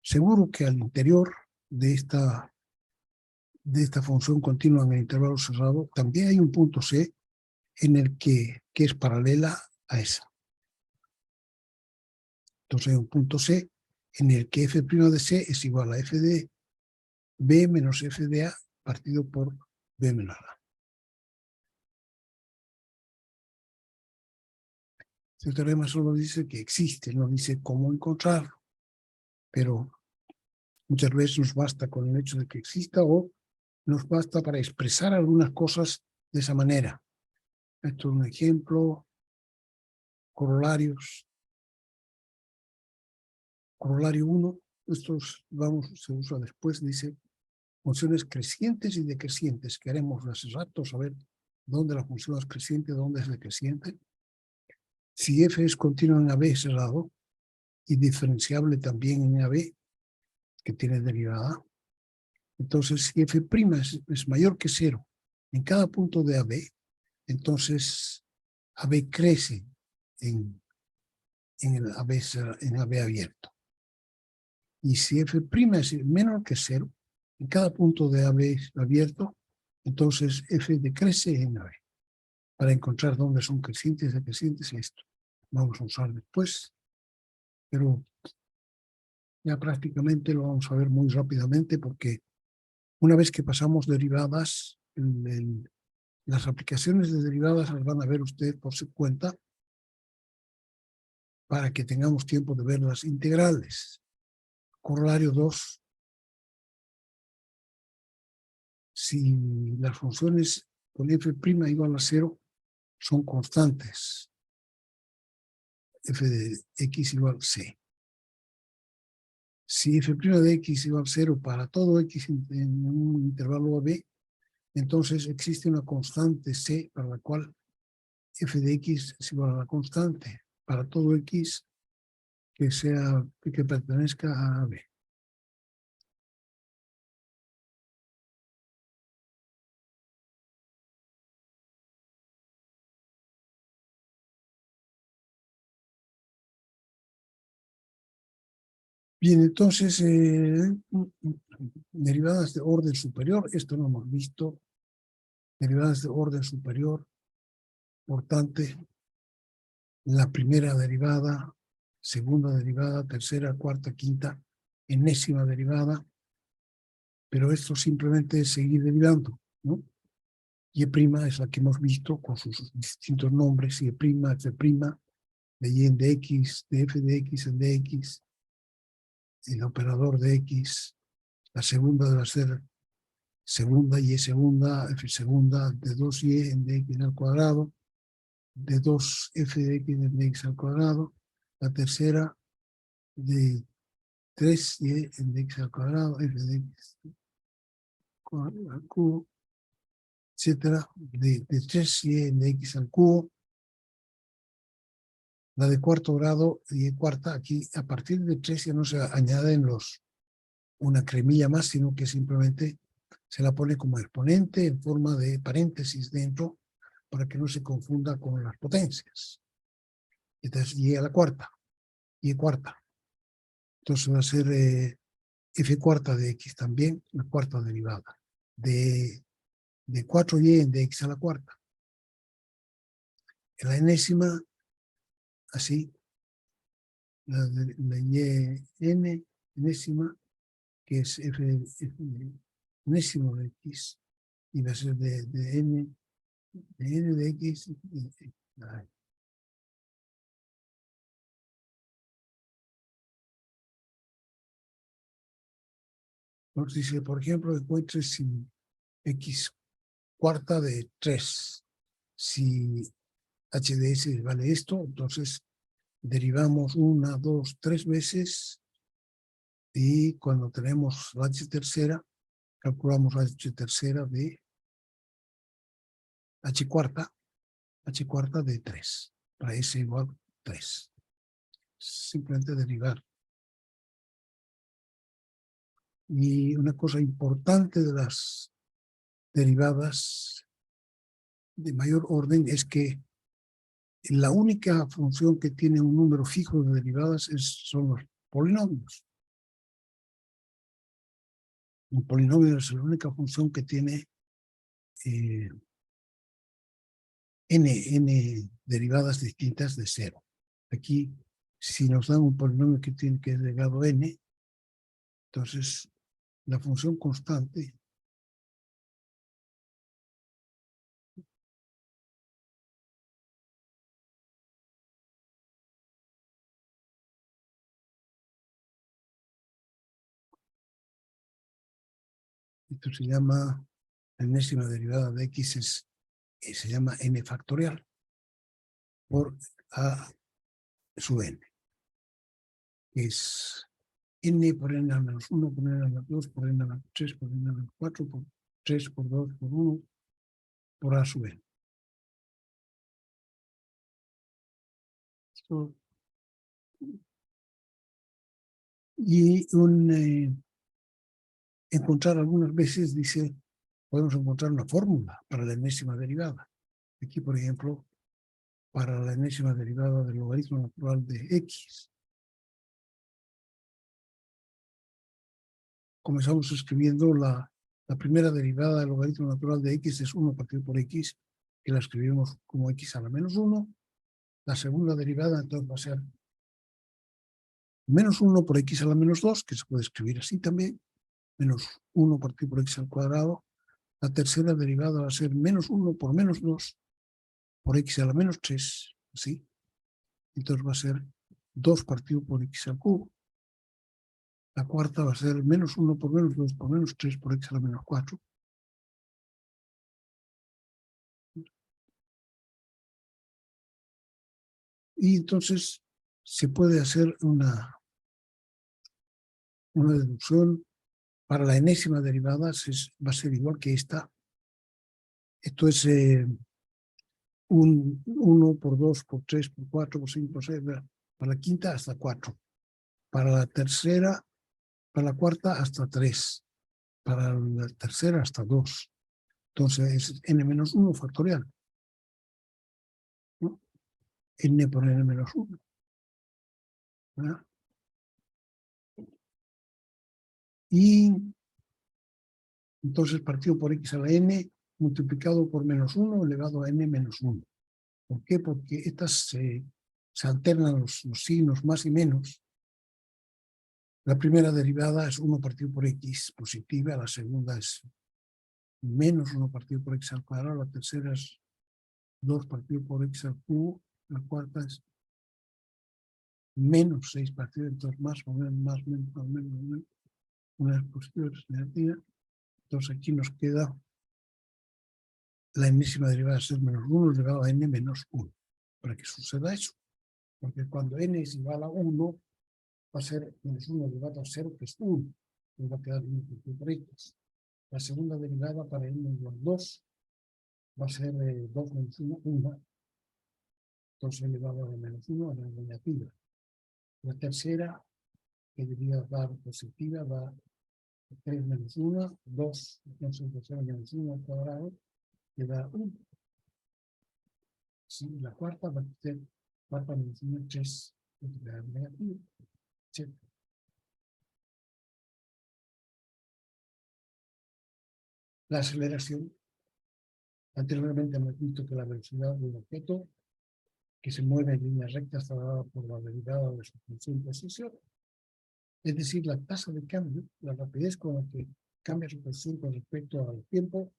seguro que al interior de esta función continua en el intervalo cerrado también hay un punto C en el que es paralela a esa. Entonces hay un punto C en el que f' de C es igual a f de B menos f de A partido por B menos A. Este teorema solo dice que existe, no dice cómo encontrarlo, pero muchas veces nos basta con el hecho de que exista o nos basta para expresar algunas cosas de esa manera. Esto es un ejemplo, corolarios. Corolario 1, se usa después, dice funciones crecientes y decrecientes. Queremos hace rato saber dónde la función es creciente, dónde es decreciente. Si f es continuo en AB cerrado y diferenciable también en AB, que tiene derivada, entonces si f' es mayor que 0 en cada punto de AB, entonces AB crece en el AB abierto. Y si f' es menor que 0 en cada punto de AB abierto, entonces f decrece en AB. Para encontrar dónde son crecientes y decrecientes, esto vamos a usar después, pero ya prácticamente lo vamos a ver muy rápidamente porque una vez que pasamos derivadas, las aplicaciones de derivadas las van a ver ustedes por su cuenta para que tengamos tiempo de ver las integrales. Corolario 2. Si las funciones con f' igual a 0 son constantes, f de x igual c. Si f' de x igual a 0 para todo x en un intervalo AB, entonces existe una constante c para la cual f de x es igual a la constante para todo x que pertenezca a AB. Bien, entonces, derivadas de orden superior, esto no hemos visto, derivadas de orden superior, importante, la primera derivada, segunda derivada, tercera, cuarta, quinta, enésima derivada, pero esto simplemente es seguir derivando, ¿no? Y' es la que hemos visto con sus distintos nombres, y' f', de y en dx, de f de x en dx, el operador de x, la segunda de la ser segunda y segunda, f segunda de 2y en dx al cuadrado, de 2f de x en dx al cuadrado, la tercera de 3y en dx al cuadrado, f de x al cubo, etcétera, de 3y en dx al cubo, la de cuarto grado y cuarta, aquí a partir de 3 ya no se añaden una cremilla más, sino que simplemente se la pone como exponente en forma de paréntesis dentro para que no se confunda con las potencias. Entonces, y a la cuarta. y cuarta. Entonces va a ser f cuarta de x también, la cuarta derivada. De 4y en dx a la cuarta. En la enésima, así, la y n enésima, que es f enésimo de x, y va a ser de n de x. Nos dice, por ejemplo, encuentre si x cuarta de 3. Si h de s vale esto, entonces derivamos 1, 2, 3 veces y cuando tenemos la h tercera, calculamos la h tercera de h cuarta de 3, para s igual 3. Simplemente derivar. Y una cosa importante de las derivadas de mayor orden es que la única función que tiene un número fijo de derivadas son los polinomios. Un polinomio es la única función que tiene n derivadas distintas de 0. Aquí, si nos dan un polinomio que tiene que es de grado n, entonces la función constante esto se llama, la enésima derivada de x se llama n factorial por a sub n, que es n por n al menos 1, por n al menos 2, por n al menos 3, por n al menos 4, por 3, por 2, por 1, por a sub n. Y encontrar algunas veces, dice, podemos encontrar una fórmula para la enésima derivada. Aquí, por ejemplo, para la enésima derivada del logaritmo natural de x. Comenzamos escribiendo la primera derivada del logaritmo natural de x es 1 partido por x, que la escribimos como x a la menos 1. La segunda derivada entonces va a ser menos 1 por x a la menos 2, que se puede escribir así también, menos 1 partido por x al cuadrado. La tercera derivada va a ser menos 1 por menos 2 por x a la menos 3, así. Entonces va a ser 2 partido por x al cubo. La cuarta va a ser menos 1 por menos 2 por menos 3 por x a la menos 4. Y entonces se puede hacer una deducción para la enésima derivada, va a ser igual que esta. Esto es un 1 por 2 por 3 por 4 por 5 por 6, para la quinta hasta 4. Para la tercera, para la cuarta hasta 3. Para la tercera hasta 2. Entonces es n-1 factorial, ¿no? N por n-1. ¿Verdad? Y entonces partido por x a la n multiplicado por menos 1 elevado a n menos 1. ¿Por qué? Porque estas se alternan los signos más y menos. La primera derivada es 1 partido por x positiva, la segunda es menos 1 partido por x al cuadrado, la tercera es 2 partido por x al cubo, la cuarta es menos 6 partido, entonces más o menos, más menos, más menos, más menos. Una es positiva, otra es negativa. Entonces aquí nos queda la enésima derivada ser menos 1 elevado a n menos 1. Para que suceda eso. Porque cuando n es igual a 1, va a ser menos 1 elevado a 0, que es 1. Nos va a quedar 1 por x. La segunda derivada para n igual a 2 va a ser 2 menos 1, 1. Entonces elevado a menos 1 a la negativa. La tercera, que debería dar positiva, va a 3 menos 1, 2, entonces va a ser menos 1 al cuadrado, que da 1. Sí, la cuarta va a ser cuarta menos 1, 3 negativo, etc. La aceleración. Anteriormente hemos visto que la velocidad de un objeto que se mueve en línea recta está dada por la derivada de su función posición. Es decir, la tasa de cambio, la rapidez con la que cambia su posición con respecto al tiempo,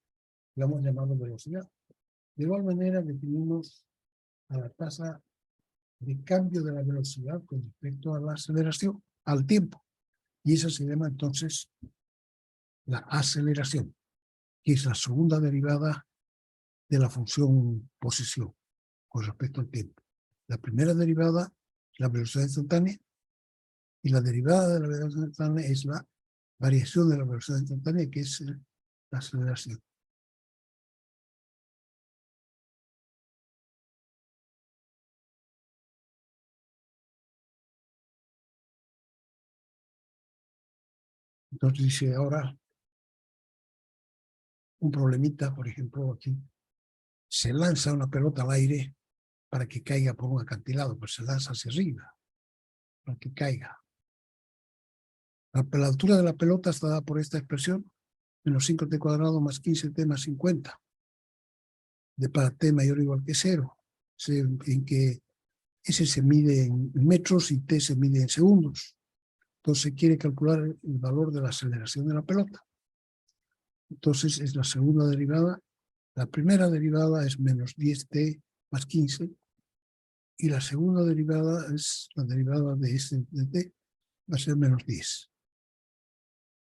la hemos llamado velocidad. De igual manera definimos a la tasa de cambio de la velocidad con respecto a la aceleración, al tiempo. Y esa se llama entonces la aceleración, que es la segunda derivada de la función posición con respecto al tiempo. La primera derivada es la velocidad instantánea y la derivada de la velocidad instantánea es la variación de la velocidad instantánea, que es la aceleración. Entonces dice ahora un problemita, por ejemplo, aquí. Se lanza una pelota al aire para que caiga por un acantilado, pues se lanza hacia arriba para que caiga. La altura de la pelota está dada por esta expresión, menos 5t cuadrado más 15t más 50, de para t mayor o igual que 0, en que S se mide en metros y t se mide en segundos. Entonces se quiere calcular el valor de la aceleración de la pelota. Entonces es la segunda derivada. La primera derivada es menos 10t más 15 y la segunda derivada es la derivada de S de t, va a ser menos 10.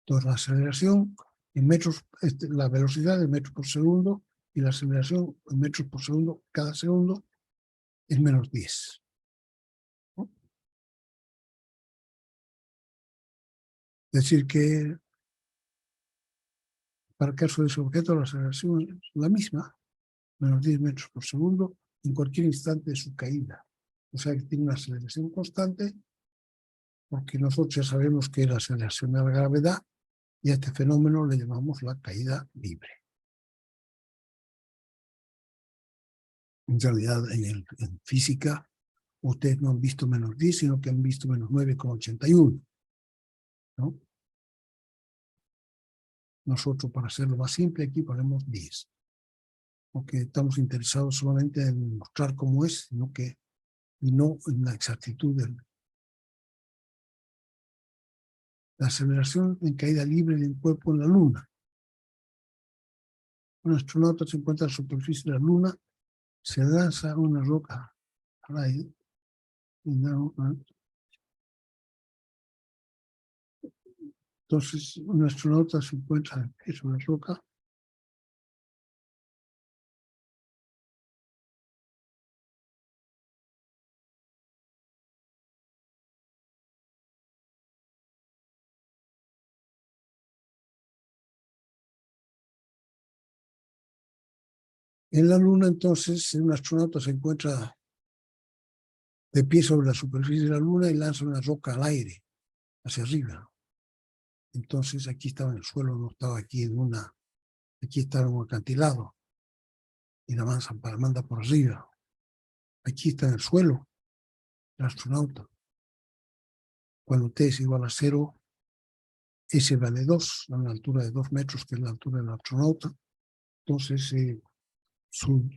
Entonces la aceleración en metros, la velocidad en metros por segundo y la aceleración en metros por segundo cada segundo es menos 10. ¿No? Es decir que para el caso de ese objeto la aceleración es la misma, menos 10 metros por segundo en cualquier instante de su caída. O sea que tiene una aceleración constante porque nosotros ya sabemos que la aceleración de la gravedad y a este fenómeno le llamamos la caída libre. En realidad en física ustedes no han visto menos 10, sino que han visto menos 9,81. ¿No? Nosotros, para hacerlo más simple, aquí ponemos 10. Porque estamos interesados solamente en mostrar cómo es, y no en la exactitud del. La aceleración en caída libre de un cuerpo en la Luna. Un astronauta se encuentra en la superficie de la Luna, se lanza una roca al aire. Entonces, un astronauta se encuentra en una roca. En la Luna, entonces, un astronauta se encuentra de pie sobre la superficie de la Luna y lanza una roca al aire, hacia arriba. Entonces, aquí estaba en el suelo, no estaba aquí aquí estaba en un acantilado, y la manda por arriba. Aquí está en el suelo, el astronauta. Cuando t es igual a 0, S vale 2, a una altura de 2 metros, que es la altura del astronauta. Entonces, su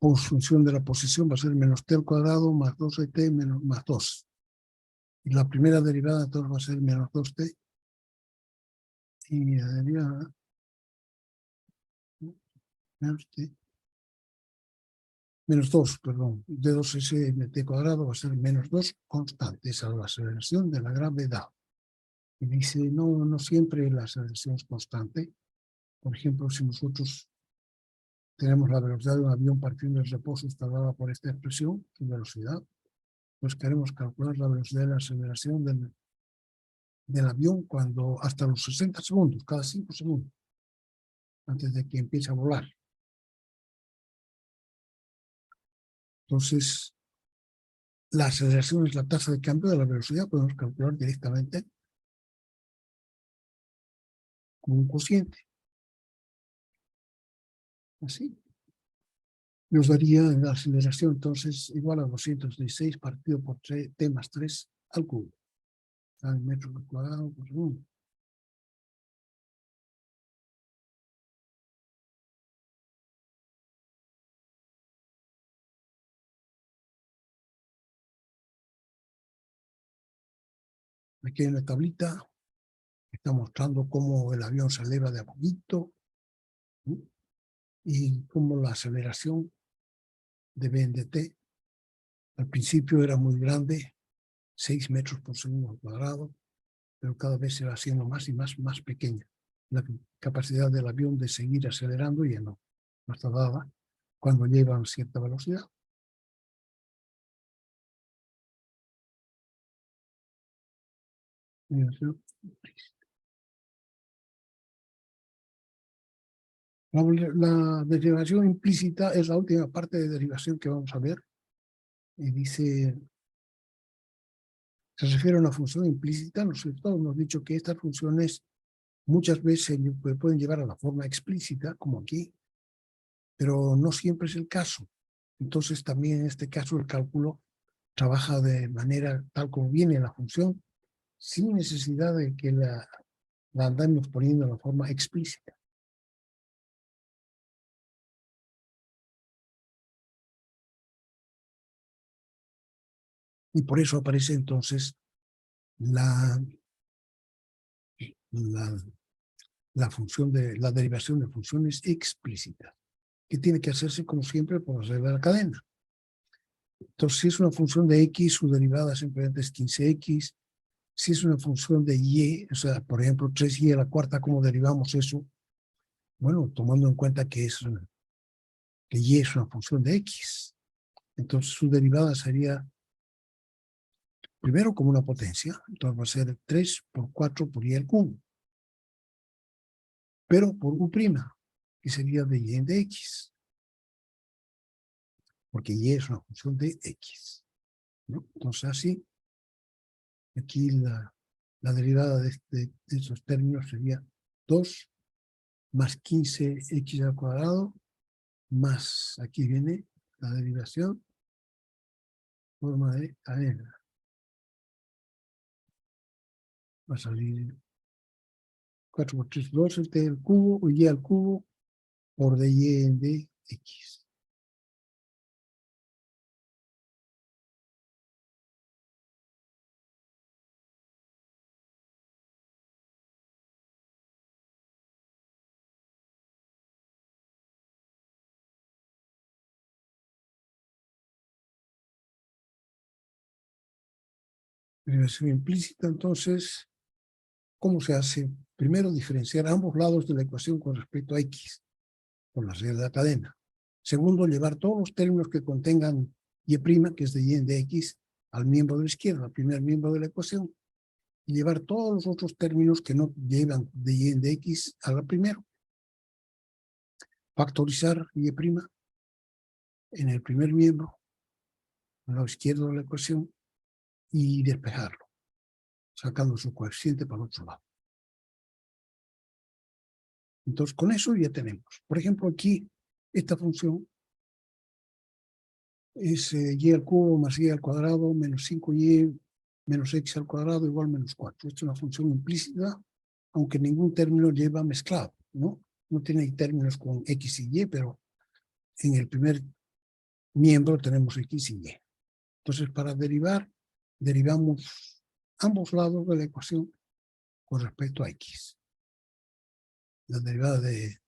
función de la posición va a ser menos t al cuadrado más 2t más 2. Y la primera derivada entonces va a ser menos 2t. Y la derivada menos 2, perdón, de 2s en t cuadrado va a ser menos 2 constante. Esa es la aceleración de la gravedad. Y dice, no siempre la aceleración es constante. Por ejemplo, si nosotros tenemos la velocidad de un avión partiendo del reposo, está dada por esta expresión, su velocidad, pues queremos calcular la velocidad de la aceleración del avión cuando hasta los 60 segundos, cada 5 segundos, antes de que empiece a volar. Entonces, la aceleración es la tasa de cambio de la velocidad, podemos calcular directamente con un cociente. Así. nos daría la aceleración entonces igual a 216 partido por t más 3 al cubo. Al metro cuadrado por segundo. Aquí hay una tablita que está mostrando cómo el avión se eleva de a poquito, ¿sí? Y cómo la aceleración de B en dt al principio era muy grande, 6 metros por segundo al cuadrado, pero cada vez se va haciendo más y más pequeña. La capacidad del avión de seguir acelerando ya no está dada cuando llevan cierta velocidad. La derivación implícita es la última parte de derivación que vamos a ver. Y dice, se refiere a una función implícita. Nosotros hemos dicho que estas funciones muchas veces se pueden llevar a la forma explícita, como aquí, pero no siempre es el caso. Entonces también en este caso el cálculo trabaja de manera tal como viene la función, sin necesidad de que la andemos poniendo en la forma explícita. Y por eso aparece entonces la función de la derivación de funciones explícitas, que tiene que hacerse como siempre por la regla de la cadena. Entonces, si es una función de x, su derivada simplemente es 15x. Si es una función de y, o sea, por ejemplo, 3y a la cuarta, ¿cómo derivamos eso? Bueno, tomando en cuenta que y es una función de x. Entonces, su derivada sería primero como una potencia. Entonces va a ser 3 por 4 por y al cubo. Pero por u', que sería de y en de x. Porque y es una función de x, ¿no? Entonces así, aquí la derivada de estos términos sería 2 más 15x al cuadrado, más, aquí viene la derivación, forma de cadena. Va a salir 4 por 3, 2, el t al cubo, o y al cubo, por dy en dx. Derivación implícita, entonces, ¿cómo se hace? Primero, diferenciar ambos lados de la ecuación con respecto a x, por la regla de la cadena. Segundo, llevar todos los términos que contengan y', que es de y en dx, al miembro de la izquierda, al primer miembro de la ecuación, y llevar todos los otros términos que no llevan de y en dx a la primero. Factorizar y' en el primer miembro, al lado izquierdo de la ecuación, y despejarlo, sacando su coeficiente para el otro lado. Entonces, con eso ya tenemos. Por ejemplo, aquí, esta función es y al cubo más y al cuadrado menos 5y menos x al cuadrado igual menos 4. Esta es una función implícita, aunque ningún término lleva mezclado, ¿no? No tiene términos con x y y, pero en el primer miembro tenemos x y y. Entonces, para derivar, derivamos ambos lados de la ecuación con respecto a x. La derivada de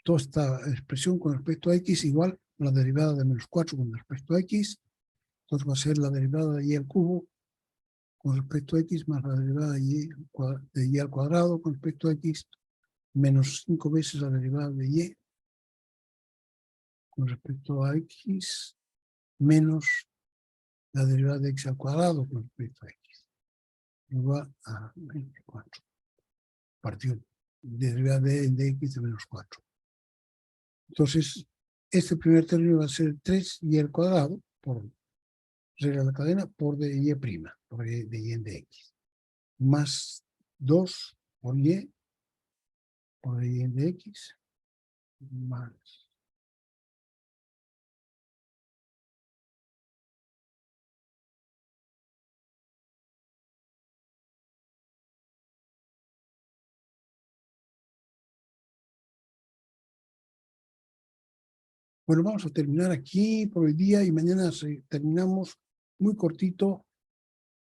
toda esta expresión con respecto a x igual a la derivada de menos 4 con respecto a x. Entonces va a ser la derivada de y al cubo con respecto a x más la derivada de y al cuadrado con respecto a x menos 5 veces la derivada de y con respecto a x menos la derivada de x al cuadrado con respecto a x igual a 24. Partido derivada de x de menos 4. Entonces, este primer término va a ser 3y al cuadrado por regla de la cadena por de y', por de y en dx, más 2 por y por de y en dx, más Bueno, vamos a terminar aquí por el día y mañana terminamos muy cortito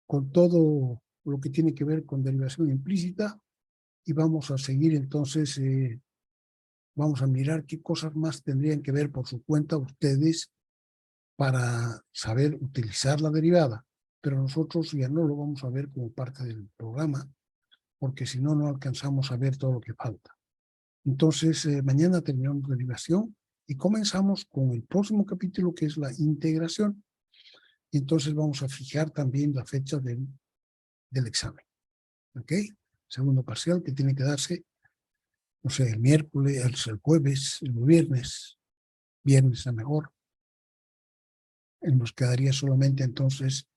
con todo lo que tiene que ver con derivación implícita y vamos a seguir entonces, vamos a mirar qué cosas más tendrían que ver por su cuenta ustedes para saber utilizar la derivada, pero nosotros ya no lo vamos a ver como parte del programa, porque si no, no alcanzamos a ver todo lo que falta. Entonces, mañana terminamos derivación y comenzamos con el próximo capítulo, que es la integración. Y entonces vamos a fijar también la fecha del examen. ¿Ok? Segundo parcial que tiene que darse, no sé, el miércoles, el jueves, el viernes a mejor. Nos quedaría solamente entonces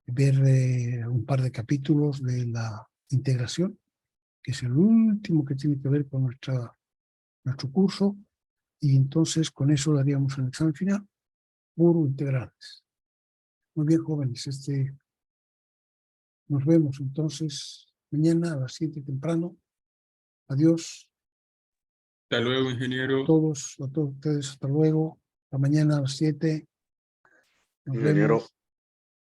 ver un par de capítulos de la integración, que es el último que tiene que ver con nuestro curso, y entonces con eso daríamos el examen final, puro integrales. Muy bien, jóvenes, nos vemos entonces mañana a las 7 temprano. Adiós. Hasta luego, ingeniero. A todos ustedes, hasta luego. Hasta mañana a las 7. Nos Ingeniero. vemos.